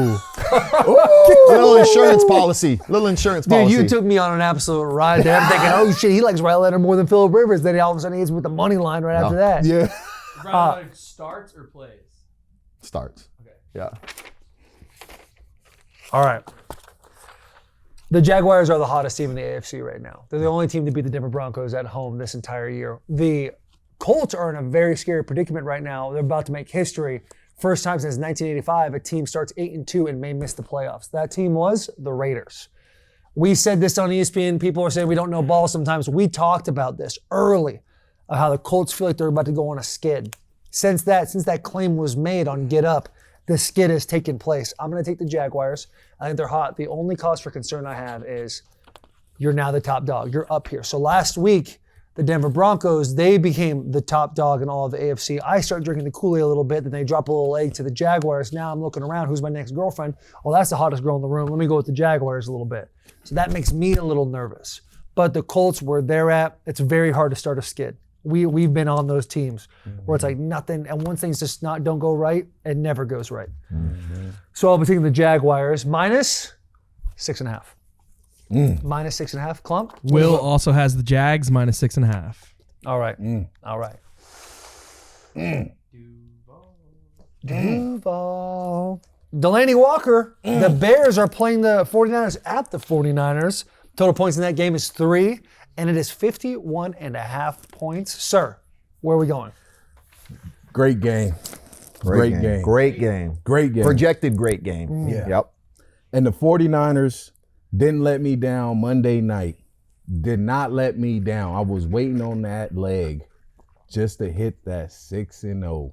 Little insurance policy. Dude, you took me on an absolute ride there. I'm thinking, oh shit, he likes Riley Leonard more than Phillip Rivers. Then all of a sudden he hits me with the money line right after that. Yeah. starts or plays? Starts. Okay. Yeah. All right. The Jaguars are the hottest team in the AFC right now. They're the only team to beat the Denver Broncos at home this entire year. The Colts are in a very scary predicament right now. They're about to make history. First time since 1985, a team starts 8-2 and may miss the playoffs. That team was the Raiders. We said this on ESPN. People are saying we don't know ball sometimes. We talked about this early, of how the Colts feel like they're about to go on a skid. Since that claim was made on Get Up, the skid has taken place. I'm going to take the Jaguars. I think they're hot. The only cause for concern I have is you're now the top dog. You're up here. So last week, the Denver Broncos, they became the top dog in all of the AFC. I start drinking the Kool-Aid a little bit, then they drop a little egg to the Jaguars. Now I'm looking around, who's my next girlfriend? Oh, that's the hottest girl in the room. Let me go with the Jaguars a little bit. So that makes me a little nervous. But the Colts, where they're at, it's very hard to start a skid. We've been on those teams where it's like nothing, and once things just don't go right, it never goes right. So I'll be taking the Jaguars minus 6.5. Minus 6.5. Clump? Will also has the Jags minus 6.5. All right. All right. Duval. Delanie Walker. The Bears are playing the 49ers at the 49ers. Total points in that game is 3, and it is 51.5 points. Sir, where are we going? Great game. Great game. Great game. Great game. Projected great game. Yeah. Yep. And the 49ers didn't let me down Monday night. Did not let me down. I was waiting on that leg just to hit that 6-0.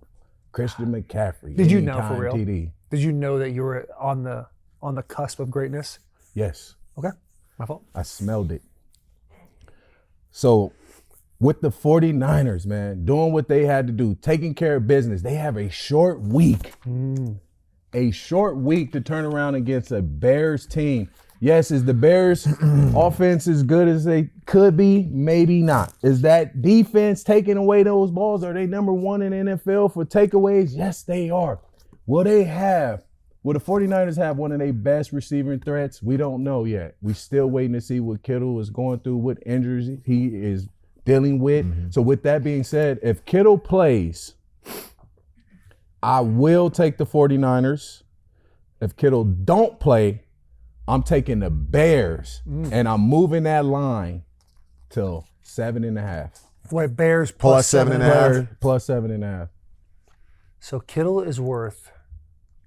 Christian McCaffrey. Did you know anytime for real? TD. Did you know that you were on the cusp of greatness? Yes. Okay. My fault. I smelled it. So with the 49ers, man, doing what they had to do, taking care of business, they have a short week. A short week to turn around against a Bears team. Yes, is the Bears offense as good as they could be? Maybe not. Is that defense taking away those balls? Are they number one in the NFL for takeaways? Yes, they are. Will the 49ers have one of their best receiving threats? We don't know yet. We still waiting to see what Kittle is going through, what injuries he is dealing with. So with that being said, if Kittle plays, I will take the 49ers. If Kittle don't play, I'm taking the Bears, and I'm moving that line to 7.5. Wait, Bears Plus 7.5. Bears plus 7.5. So Kittle is worth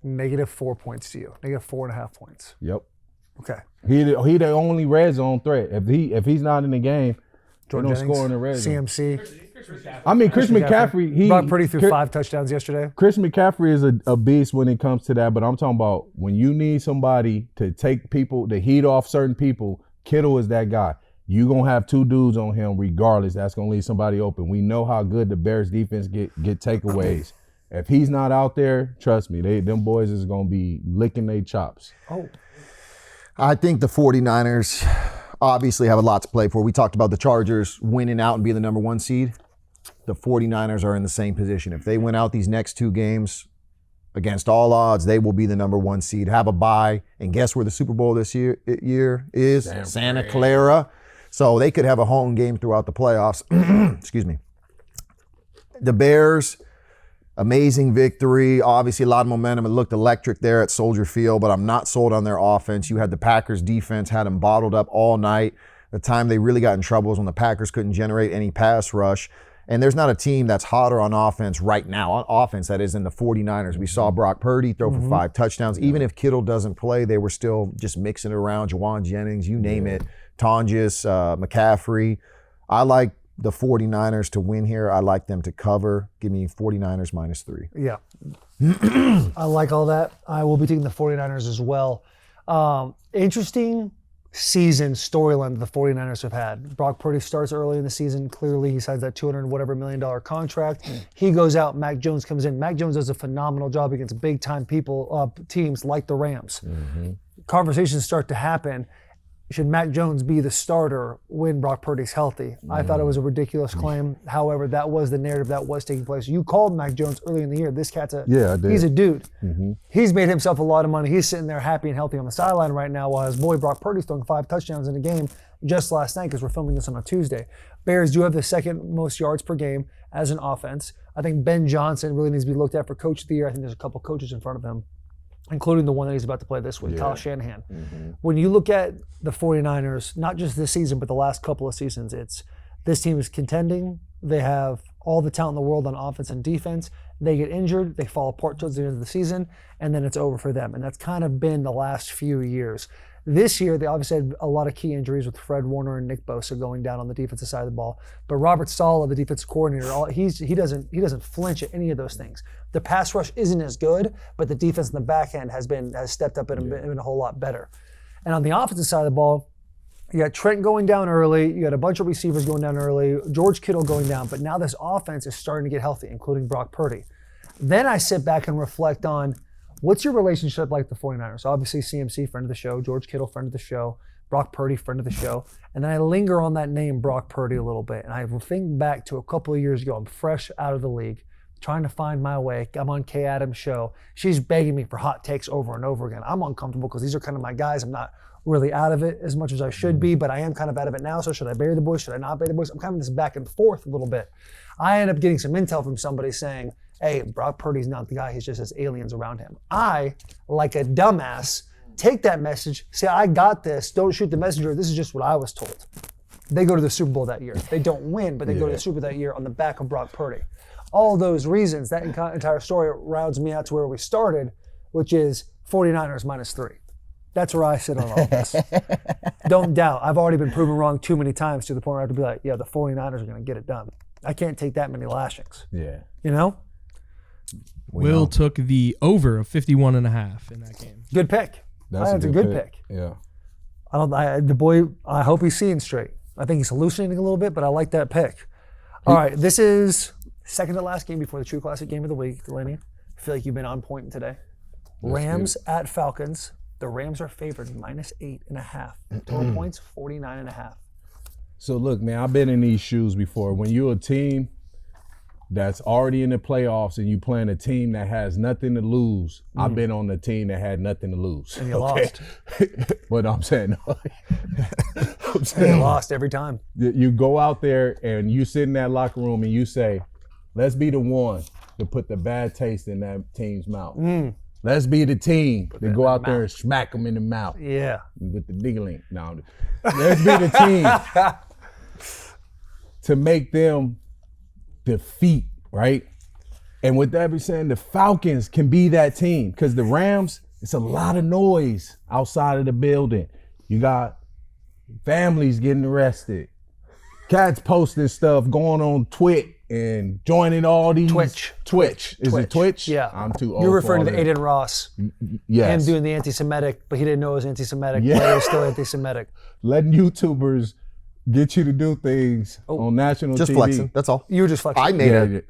-4 points to you. -4.5 points. Yep. Okay. He the only red zone threat. If he's not in the game, they Jordan don't Jennings, score in the red zone. CMC. I mean, Chris McCaffrey, he Brock Purdy threw 5 touchdowns yesterday. Chris McCaffrey is a beast when it comes to that, but I'm talking about when you need somebody to take the heat off certain people, Kittle is that guy. You're going to have 2 dudes on him regardless. That's going to leave somebody open. We know how good the Bears defense get takeaways. If he's not out there, trust me, them boys is gonna be licking their chops. Oh, I think the 49ers obviously have a lot to play for. We talked about the Chargers winning out and being the number 1 seed. The 49ers are in the same position. If they win out these next 2 games, against all odds, they will be the number 1 seed, have a bye, and guess where the Super Bowl this year is? Santa Clara. So they could have a home game throughout the playoffs. Excuse me. The Bears, amazing victory. Obviously, a lot of momentum. It looked electric there at Soldier Field, but I'm not sold on their offense. You had the Packers defense, had them bottled up all night. The time they really got in trouble was when the Packers couldn't generate any pass rush. And there's not a team that's hotter on offense right now, on offense, that is in the 49ers. We saw Brock Purdy throw for 5 touchdowns. Even if Kittle doesn't play, they were still just mixing it around. Jawan Jennings, you name it. Tonjes, McCaffrey. I like the 49ers to win here. I like them to cover. Give me 49ers -3. yeah. I like all that. I will be taking the 49ers as well. Interesting season storyline the 49ers have had. Brock Purdy starts early in the season. Clearly, he signs that $200 whatever million contract. He goes out. Mac Jones comes in. Mac Jones does a phenomenal job against big-time teams like the Rams. Conversations start to happen. Should Mac Jones be the starter when Brock Purdy's healthy? I thought it was a ridiculous claim. However, that was the narrative that was taking place. You called Mac Jones early in the year. This cat's I did. he's a dude. He's made himself a lot of money. He's sitting there happy and healthy on the sideline right now while his boy Brock Purdy's throwing 5 touchdowns in a game just last night because we're filming this on a Tuesday. Bears do have the 2nd most yards per game as an offense. I think Ben Johnson really needs to be looked at for Coach of the Year. I think there's a couple coaches in front of him, including the one that he's about to play this week, Kyle Shanahan. When you look at the 49ers, not just this season, but the last couple of seasons, it's this team is contending. They have all the talent in the world on offense and defense. They get injured, they fall apart towards the end of the season, and then it's over for them. And that's kind of been the last few years. This year, they obviously had a lot of key injuries with Fred Warner and Nick Bosa going down on the defensive side of the ball. But Robert Saleh, the defensive coordinator, he doesn't flinch at any of those things. The pass rush isn't as good, but the defense in the back end has stepped up and been a whole lot better. And on the offensive side of the ball, you got Trent going down early. You got a bunch of receivers going down early. George Kittle going down. But now this offense is starting to get healthy, including Brock Purdy. Then I sit back and reflect on, what's your relationship like the 49ers? Obviously, CMC, friend of the show. George Kittle, friend of the show. Brock Purdy, friend of the show. And then I linger on that name, Brock Purdy, a little bit. And I think back to a couple of years ago. I'm fresh out of the league, trying to find my way. I'm on Kay Adams' show. She's begging me for hot takes over and over again. I'm uncomfortable because these are kind of my guys. I'm not really out of it as much as I should be, but I am kind of out of it now. So should I bury the boys? Should I not bury the boys? I'm kind of this back and forth a little bit. I end up getting some intel from somebody saying, hey, Brock Purdy's not the guy. He's just has aliens around him. I, like a dumbass, take that message, say, I got this. Don't shoot the messenger. This is just what I was told. They go to the Super Bowl that year. They don't win, but they go to the Super Bowl that year on the back of Brock Purdy. All those reasons, that entire story rounds me out to where we started, which is 49ers -3. That's where I sit on all this. Don't doubt. I've already been proven wrong too many times to the point where I have to be like, yeah, the 49ers are going to get it done. I can't take that many lashings. Yeah. You know? Will took the over of 51.5 in that game. Good pick. That's a good pick. Yeah. I hope he's seeing straight. I think he's hallucinating a little bit, but I like that pick. All right, this is second to last game before the True Classic game of the week, Delanie. I feel like you've been on point today. Rams at Falcons. The Rams are favored -8.5. Total points 49.5. So look, man, I've been in these shoes before. When you're a team that's already in the playoffs and you playing a team that has nothing to lose, I've been on the team that had nothing to lose. And you lost. But I'm saying, You lost every time. you go out there and you sit in that locker room and you say, let's be the one to put the bad taste in that team's mouth. Let's be the team to go out there and smack them in the mouth. Yeah. With the diggling. No, let's be the team to make them defeat, right? And with that being said, the Falcons can be that team because the Rams, it's a lot of noise outside of the building. You got families getting arrested, cats posting stuff, going on Twitch and joining all these Twitch. Is it Twitch? Yeah. I'm too old. You're referring to for the all that. Aiden Ross. Yes. Him doing the anti-Semitic, but he didn't know it was anti-Semitic. Yeah. But it was still anti-Semitic. Letting YouTubers get you to do things on national Just TV. flexing. That's all. You were just flexing.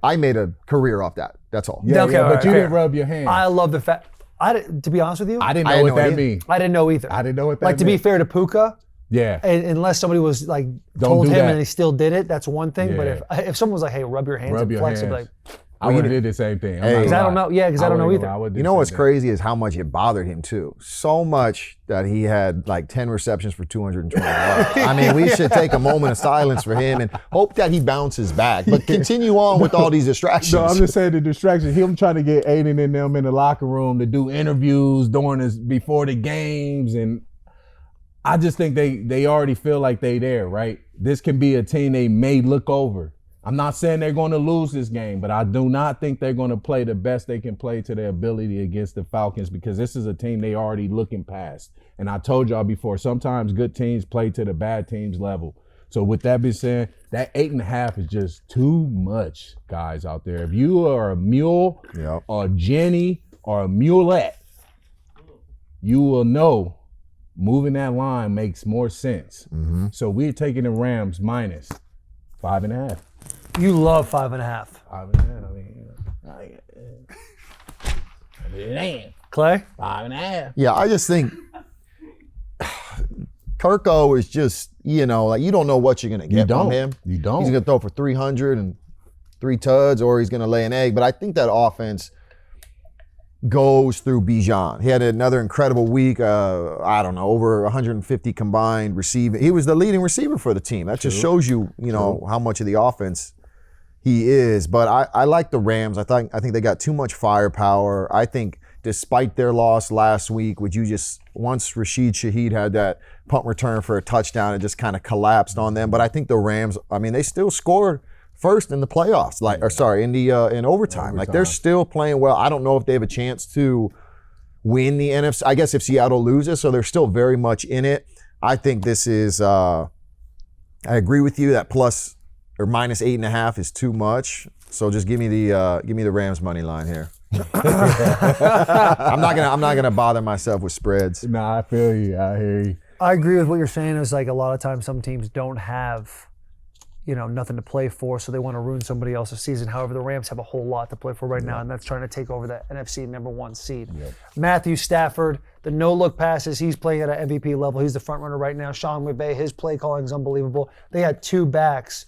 I made a career off that. That's all. Yeah, Okay, yeah, all but right, you fair. didn't rub your hands. I love the fact. To be honest with you, I didn't I know had what no that idea. means. I didn't know either. I didn't know what that Like, to be meant. fair to Puka, Yeah. unless somebody was like Don't told do him that. and he still did it, that's one thing. Yeah. But if someone was like, "Hey, rub your hands Rub and your flex," I'd be hands. like, I would have did the same thing. Hey. "Because I don't know." Yeah, because I don't know either. You know what's crazy is how much it bothered him too. So much that he had like 10 receptions for 220 yards. I mean, we should take a moment of silence for him and hope that he bounces back. But continue on with all these distractions. No, I'm just saying the distraction. Him trying to get Aiden and them in the locker room to do interviews before the games, and I just think they already feel like they there, right? This can be a team they may look over. I'm not saying they're going to lose this game, but I do not think they're going to play the best they can play to their ability against the Falcons, because this is a team they already looking past. And I told y'all before, sometimes good teams play to the bad teams level. So with that being said, that 8.5 is just too much, guys out there. If you are a mule or a Jenny or a mulette, you will know moving that line makes more sense. Mm-hmm. So we're taking the Rams minus 5.5. You love 5.5. 5.5. Clay? 5.5. Yeah, I just think Kirko is just, like you don't know what you're going to get from him. You don't. He's going to throw for 300 and 3 tuds, or he's going to lay an egg. But I think that offense goes through Bijan. He had another incredible week. Over 150 combined receiving. He was the leading receiver for the team. That just shows you, how much of the offense he is. But I like the Rams. I think they got too much firepower. I think despite their loss last week, once Rashid Shaheed had that punt return for a touchdown, it just kind of collapsed on them. But I think the Rams, they still scored first in the playoffs, in overtime. Like, they're still playing well. I don't know if they have a chance to win the NFC. I guess if Seattle loses, so they're still very much in it. I think this is. I agree with you that plus or minus 8.5 is too much. So just give me the Rams money line here. I'm not gonna bother myself with spreads. Nah, I feel you. I hear you. I agree with what you're saying. It's like a lot of times some teams don't have, nothing to play for, so they want to ruin somebody else's season. However, the Rams have a whole lot to play for right now, and that's trying to take over that NFC #1 seed. Yep. Matthew Stafford, the no-look passes, he's playing at an MVP level. He's the front runner right now. Sean McVay, his play calling is unbelievable. They had 2 backs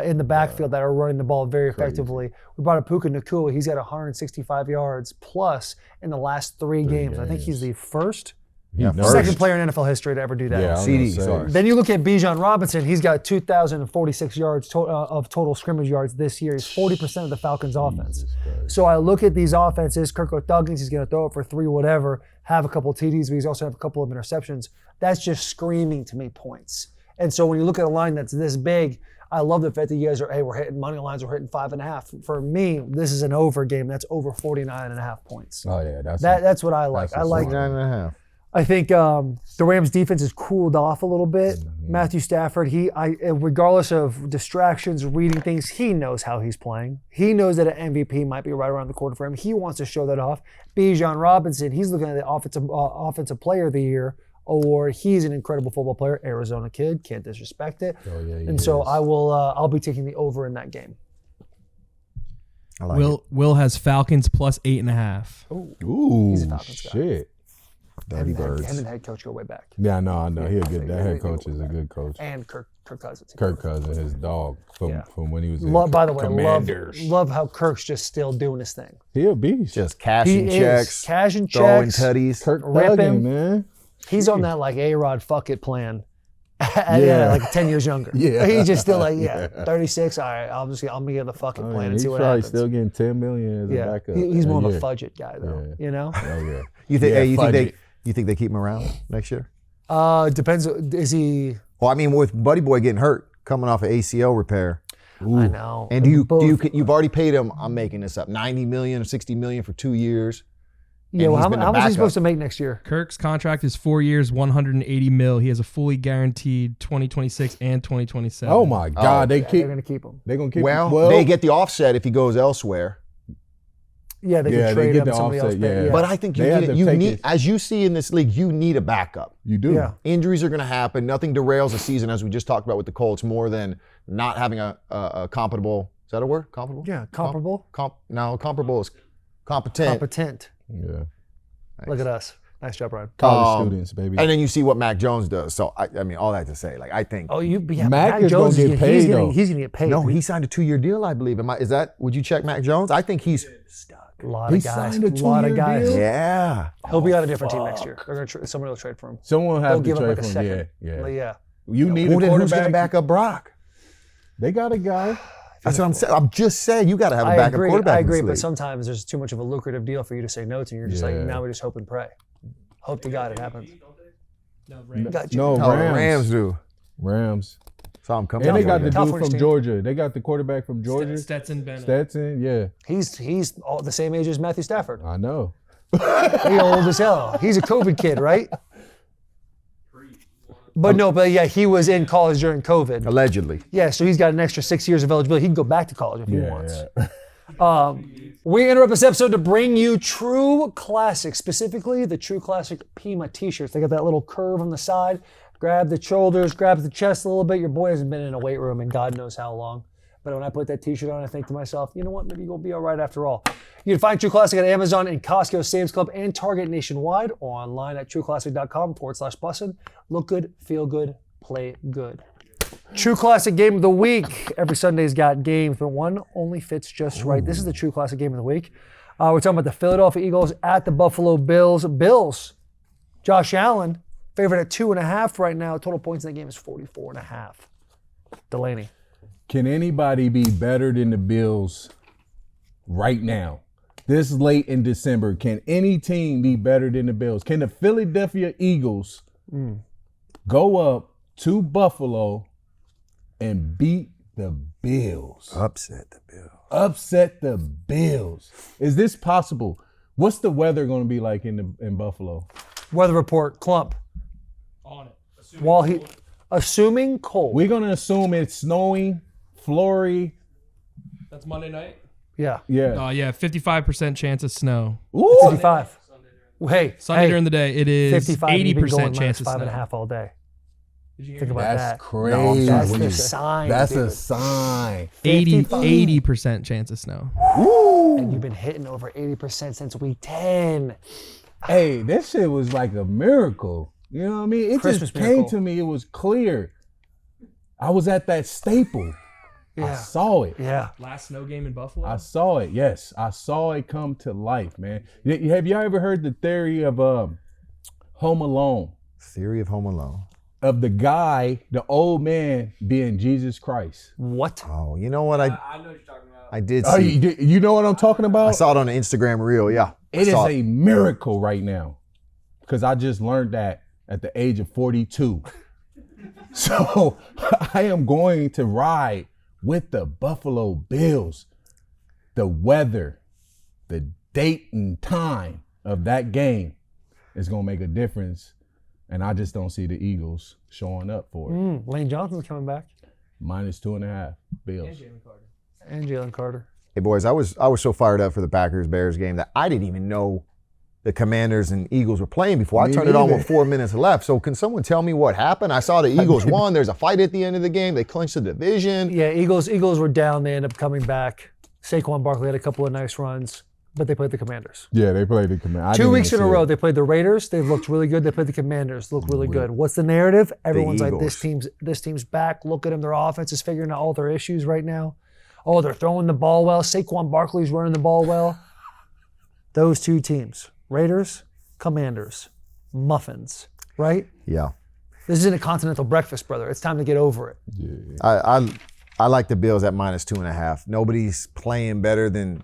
in the backfield that are running the ball very effectively. We brought up Puka Nacua. He's got 165 yards plus in the last 3 games. I think he's the second player in NFL history to ever do that. Yeah, CD, sorry. Then you look at Bijan Robinson. He's got 2,046 yards of total scrimmage yards this year. He's 40% of the Falcons' offense. So I look at these offenses. Kirk Thuggins, he's going to throw it for 3 whatever, have a couple TDs, but he's also have a couple of interceptions. That's just screaming to me points. And so when you look at a line that's this big, I love the fact that you guys are, we're hitting money lines, we're hitting 5.5. For me, this is an over game. That's over 49.5 points. Oh yeah, that's what I like. I like 9.5. I think the Rams defense has cooled off a little bit. Matthew Stafford, regardless of distractions, reading things, he knows how he's playing. He knows that an MVP might be right around the corner for him. He wants to show that off. Bijan Robinson, he's looking at the offensive player of the year award. He's an incredible football player. Arizona kid, can't disrespect it. Oh, yeah, and so I will. I'll be taking the over in that game. I like it. Will has Falcons plus 8.5. Ooh, He's a Falcons guy. shit. Dirty birds. Him and head coach go way back. Yeah, no, I know. He's a good. That head coach is a good coach. And Kirk Cousins. Kirk Cousins, his dog from when he was in By the way, Commanders. love how Kirk's just still doing his thing. He a beast. Just cashing He checks, is cashing throwing checks. tutties. Kirk ripping. thugging, man. He's on that like A-Rod fuck it plan. Like 10 years younger. Yeah. He's just still like, 36. All right, I'm gonna get the fucking plan and see he's what probably happens. still getting $10 million as a backup. He's more of a year. fudge it guy though. Oh yeah. You think they keep him around next year? Depends. Is he? Well, I mean, with Buddy Boy getting hurt, coming off an ACL repair, I know. and you've already paid him. I'm making this up. $90 million or $60 million for 2 years. Yeah. and Well, he's been the how much is he backup. supposed to make next year? Kirk's contract is 4 years, $180 million. He has a fully guaranteed 2026 and 2027. Oh my God, They're gonna keep him. they're gonna keep. Well, they get the offset if he goes elsewhere. Yeah, they can trade him to somebody else. But I think as you see in this league, you need a backup. You do. Yeah. Injuries are going to happen. Nothing derails a season, as we just talked about with the Colts, more than not having a comparable. Is that a word? Comparable? Yeah, comparable. Comparable is competent. Competent. Yeah. Look at us. Nice job, Ryan. College students, baby. And then you see what Mac Jones does. So I mean, all that to say, like I think. Mac is gonna get paid though. He's gonna get paid. No, he signed a 2-year deal, I believe. Would you check Mac Jones? I think he's stuck. A lot of guys. signed a 2-year deal? Yeah. He'll be on a different team next year. They're gonna somebody will trade for him. Someone They'll has to give him trade like a for him. second. Yeah. But yeah. You need a Who's going to quarterback. back up Brock? They got a guy. That's what I'm saying. I'm just saying you got to have a backup quarterback. I in this agree, but league. sometimes there's too much of a lucrative deal for you to say no to. And you're just like, now we just hope and pray. Hope to God it happens. No, Rams. Got you. No, No, Rams. Rams do. Rams. So I'm coming. And they got the dude California from team. Georgia. They got the quarterback from Georgia. Stetson Bennett. Stetson, yeah. He's all the same age as Matthew Stafford. I know. He old as hell. He's a COVID kid, right? But yeah, he was in college during COVID. Allegedly. Yeah, so he's got an extra 6 years of eligibility. He can go back to college if he wants. Yeah. We interrupt this episode to bring you True Classic, specifically the True Classic Pima t-shirts. They got that little curve on the side. Grab the shoulders, grab the chest a little bit. Your boy hasn't been in a weight room in God knows how long. But when I put that t-shirt on, I think to myself, you know what, maybe you'll be all right after all. You can find True Classic at Amazon and Costco, Sam's Club, and Target nationwide, or online at trueclassic.com/Bussin. Look good, feel good, play good. True Classic Game of the Week. Every Sunday's got games, but one only fits just right. This is the True Classic Game of the Week. We're talking about the Philadelphia Eagles at the Buffalo Bills. Bills, Josh Allen, favorite at 2.5 right now. Total points in that game is 44.5. Delanie. Can anybody be better than the Bills right now? This late in December, can any team be better than the Bills? Can the Philadelphia Eagles go up to Buffalo and beat the Bills? Upset the Bills. Upset the Bills. Is this possible? What's the weather going to be like in Buffalo? Weather report, Clump. On it. Assuming cold. We're going to assume it's snowing, flurry. That's Monday night? Yeah. Yeah. Yeah, 55% chance of snow. Ooh. 55. Hey, Sunday during the day, it is 55. You've been going 80% chance of snow. 5.5 all day. Did you hear Think me? about That's that. crazy. That's the sign. That's dude. a sign. 80% chance of snow. And you've been hitting over 80% since week 10. Hey, that shit was like a miracle. You know what I mean? It Christmas just came miracle. to me. It was clear. I was at that Staple. I Yeah. saw it. Yeah. Last snow game in Buffalo? I saw it. Yes, I saw it come to life, man. Have you ever heard the theory of Home Alone? Theory of Home Alone. Of the guy, the old man, being Jesus Christ. What? Oh, you know what? I know what you're talking about. I did Oh, see. you know what I'm talking about? I saw it on the Instagram reel. Yeah. It is Saw a miracle right now because I just learned that at the age of 42. So I am going to ride with the Buffalo Bills. The weather, the date and time of that game is going to make a difference. And I just don't see the Eagles showing up for it. Lane Johnson's coming back. -2.5 Bills. And Jalen Carter. Hey boys, I was so fired up for the Packers-Bears game that I didn't even know the Commanders and Eagles were playing before. I Me turned it on neither. with 4 minutes left. So can someone tell me what happened? I saw the Eagles won. There's a fight at the end of the game. They clinched the division. Yeah, Eagles were down. They ended up coming back. Saquon Barkley had a couple of nice runs, but they played the Commanders. Yeah, they played the Commanders. 2 weeks in a row, they played the Raiders. They've looked really good. They played the Commanders. Looked really good. What's the narrative? Everyone's like, this team's back. Look at them. Their offense is figuring out all their issues right now. Oh, they're throwing the ball well. Saquon Barkley's running the ball well. Those two teams, Raiders, Commanders, muffins, right? Yeah. This isn't a continental breakfast, brother. It's time to get over it. I like the Bills at -2.5. Nobody's playing better than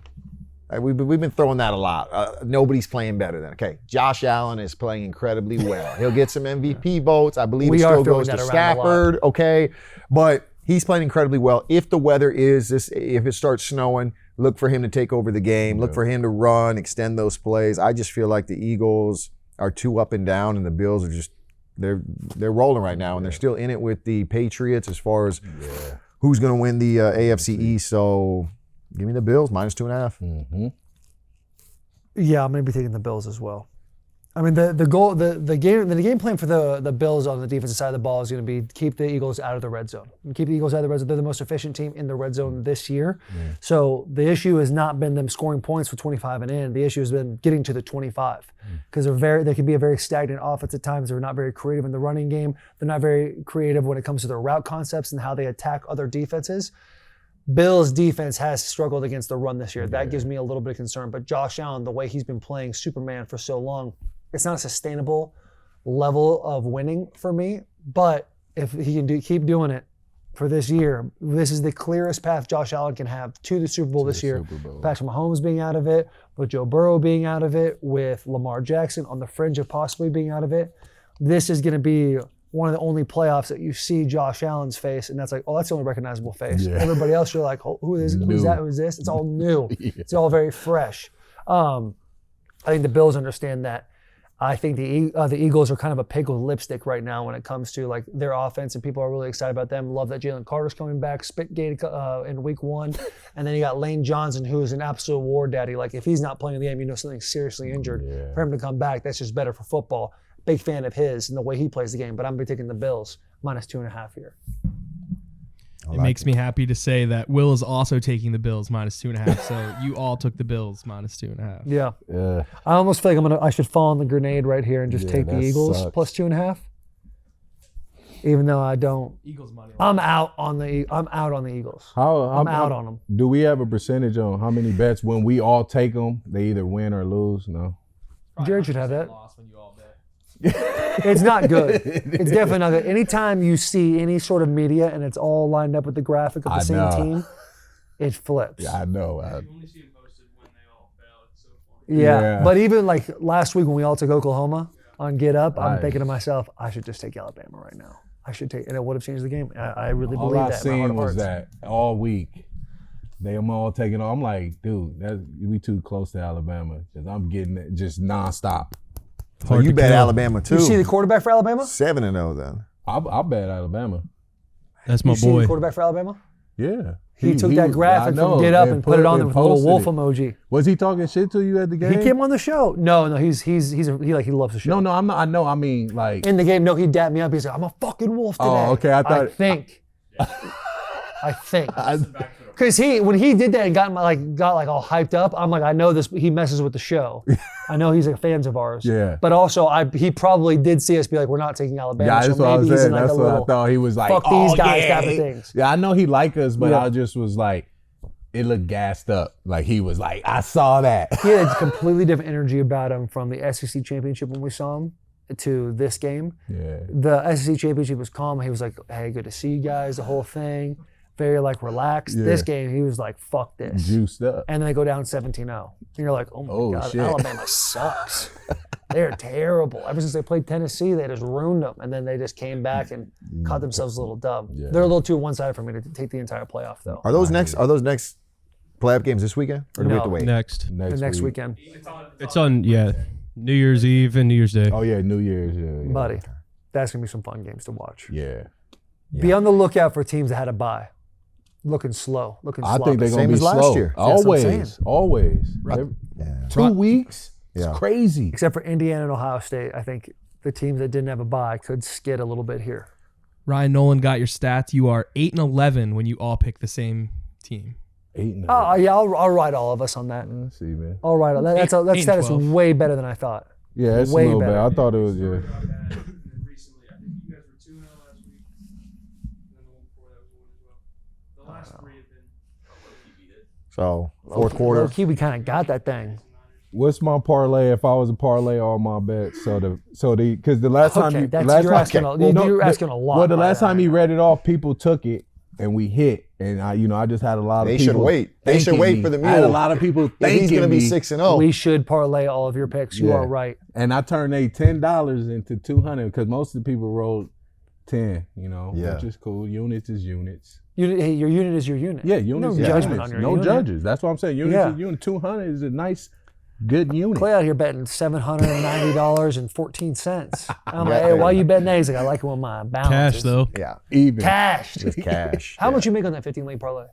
we've been throwing that a lot. Nobody's playing better than. Okay, Josh Allen is playing incredibly well. He'll get some MVP votes. I believe We it are still throwing goes to that around a lot. Stafford. Okay, but he's playing incredibly well. If the weather is this, if it starts snowing, look for him to take over the game. Look for him to run, extend those plays. I just feel like the Eagles are too up and down, and the Bills are just they're rolling right now, and they're still in it with the Patriots as far as who's going to win the AFC East. So give me the Bills -2.5. Mm-hmm. Yeah, I'm going to be taking the Bills as well. I mean, the game plan for the Bills on the defensive side of the ball is going to be keep the Eagles out of the red zone. Keep the Eagles out of the red zone. They're the most efficient team in the red zone this year. Yeah. So the issue has not been them scoring points for 25 and in. The issue has been getting to the 25 because they can be a very stagnant offense at times. They're not very creative in the running game. They're not very creative when it comes to their route concepts and how they attack other defenses. Bills' defense has struggled against the run this year. That gives me a little bit of concern. But Josh Allen, the way he's been playing Superman for so long, it's not a sustainable level of winning for me. But if he can keep doing it for this year, this is the clearest path Josh Allen can have to the Super Bowl this year. Patrick Mahomes being out of it, with Joe Burrow being out of it, with Lamar Jackson on the fringe of possibly being out of it. This is going to be one of the only playoffs that you see Josh Allen's face, and that's like, oh, that's the only recognizable face. Yeah. Everybody else, you're like, oh, who is that? Who is this? It's all new. Yeah. It's all very fresh. I think the Bills understand that. I think the Eagles are kind of a pig with lipstick right now when it comes to like their offense, and people are really excited about them. Love that Jalen Carter's coming back, Spitgate in week 1, and then you got Lane Johnson, who is an absolute war daddy. Like if he's not playing in the game, you know something's seriously injured. Yeah. For him to come back, that's just better for football. Big fan of his and the way he plays the game, but I'm going to be taking the Bills -2.5 here. It makes me happy to say that Will is also taking the Bills -2.5. So you all took the Bills -2.5. Yeah. I almost feel like I should fall on the grenade right here and just take the Eagles +2.5. Even though I don't. Eagles money. I'm out on the Eagles. I'm out on them. Do we have a percentage on how many bets when we all take them, they either win or lose? No. Jared should have that. It's not good. It's definitely not good. Anytime you see any sort of media and it's all lined up with the graphic of the same team, it flips. Yeah, I know. You only see it posted when they all fail. It's so funny. Yeah, but even like last week when we all took Oklahoma on Get Up, I'm thinking to myself, I should just take Alabama right now. I should take, and it would have changed the game. I really believe that. All I seen was that all week. They them all taking off. I'm like, dude, we too close to Alabama because I'm getting it just nonstop. So you bet Alabama too. You see the quarterback for Alabama? 7-0 then. I'll bet Alabama. That's my boy. You see the quarterback for Alabama? Yeah. He took that graphic from Get Up and put it on there with a little wolf emoji. Was he talking shit to you at the game? He came on the show. No, he loves the show. No, I'm not. I know. I mean, like in the game. No, he dapped me up. He's like, I'm a fucking wolf today. Oh, okay. I think. Because when he did that and got all hyped up, I'm like, I know this. He messes with the show. I know he's like fans of ours. Yeah. But also, he probably did see us be like, we're not taking Alabama. Yeah, that's so what I was saying. Like that's what I thought. He was like, fuck these guys type of things. Yeah, I know he liked us, but I just was like, it looked gassed up. Like he was like, I saw that. He had a completely different energy about him from the SEC championship when we saw him to this game. Yeah. The SEC championship was calm. He was like, hey, good to see you guys, the whole thing. Very like relaxed. Yeah. This game, he was like, fuck this. Juiced up. And then they go down 17-0. And you're like, oh my God, shit. Alabama sucks. They're terrible. Ever since they played Tennessee, they just ruined them. And then they just came back and caught themselves a little dumb. Yeah. They're a little too one-sided for me to take the entire playoff, though. Are those next playoff games this weekend? Or do we have to wait? Next weekend. It's on New Year's Eve and New Year's Day. Oh, yeah, New Year's. Yeah. Buddy, that's going to be some fun games to watch. Yeah. Be on the lookout for teams that had a bye. Looking slow. I think they're going to be slow. Last year. Always. Right. 2 weeks? It's crazy. Except for Indiana and Ohio State, I think the teams that didn't have a bye could skid a little bit here. Ryan Nolan got your stats. You are 8-11 when you all pick the same team. 8-11. Oh, yeah, I'll ride all of us on that. See, man. I'll ride all that. That stat is way better than I thought. Yeah, it's way a little better. I thought it was, Recently, I think you guys were 2-0 last week. And then the one before that was 1 as well. The last 3 have been So, fourth quarter. Low-key, we kind of got that thing. What's my parlay if I was to parlay all my bets? Because the last time you're asking a lot. Well, the last time he read it off, people took it and we hit, and I just had a lot of people. They should wait. They should wait for the mule. I had a lot of people thinking he's going to be 6-0. We should parlay all of your picks. You are right. And I turned $10 into $200 because most of the people rolled 10. Which is cool. Units is units. Hey, your unit is your unit. Yeah, units. No judgment on your unit. No judges. That's what I'm saying. Units is unit. 200 is a nice. Good unit. Clay out here betting $790.14. I'm like, hey, why are you betting that? He's like, I like it when my balance Cash, though. Yeah. Even. Cash. Just cash. How much you make on that 15-leg parlay?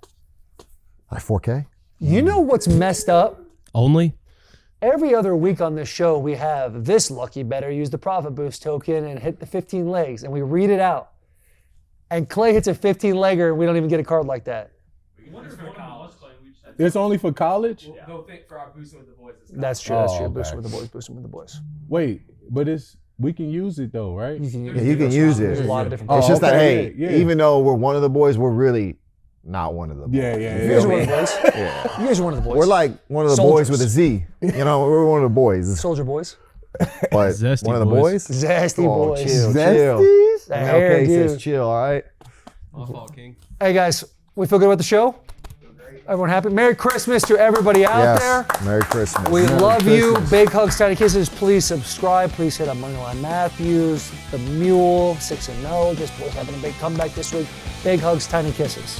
Like $4K? You know what's messed up? Only? Every other week on this show, we have this lucky bettor use the profit boost token and hit the 15 legs, and we read it out. And Clay hits a 15-legger, and we don't even get a card like that. It's only for college? Go think for our Bussin With The Boys. That's true. That's true. okay. Boosting with the boys. Boosting with the boys. Wait, but we can use it though, right? You can Yeah, you can use There's it. a lot of different. It's just that, okay, hey, yeah. even though we're one of the boys, we're really not one of the boys. Yeah. You guys are one of the boys. Yeah. You guys are one of the boys. We're like one of the Soldiers. boys with a Z. You know, we're one of the boys. Soldier boys. But Zesty one of the boys. boys? Zesty Oh, boys. chill, chill. Zesties? The hair, Okay, says dude. chill, all right? My fault, King. Hey guys, we feel good about the show? Everyone happy? Merry Christmas to everybody out there. Yes. Merry Christmas. We love you. Christmas. Big hugs, tiny kisses. Please subscribe. Please hit up Moneyline Matthews, The Mule, 6-0. This boy's having a big comeback this week. Big hugs, tiny kisses.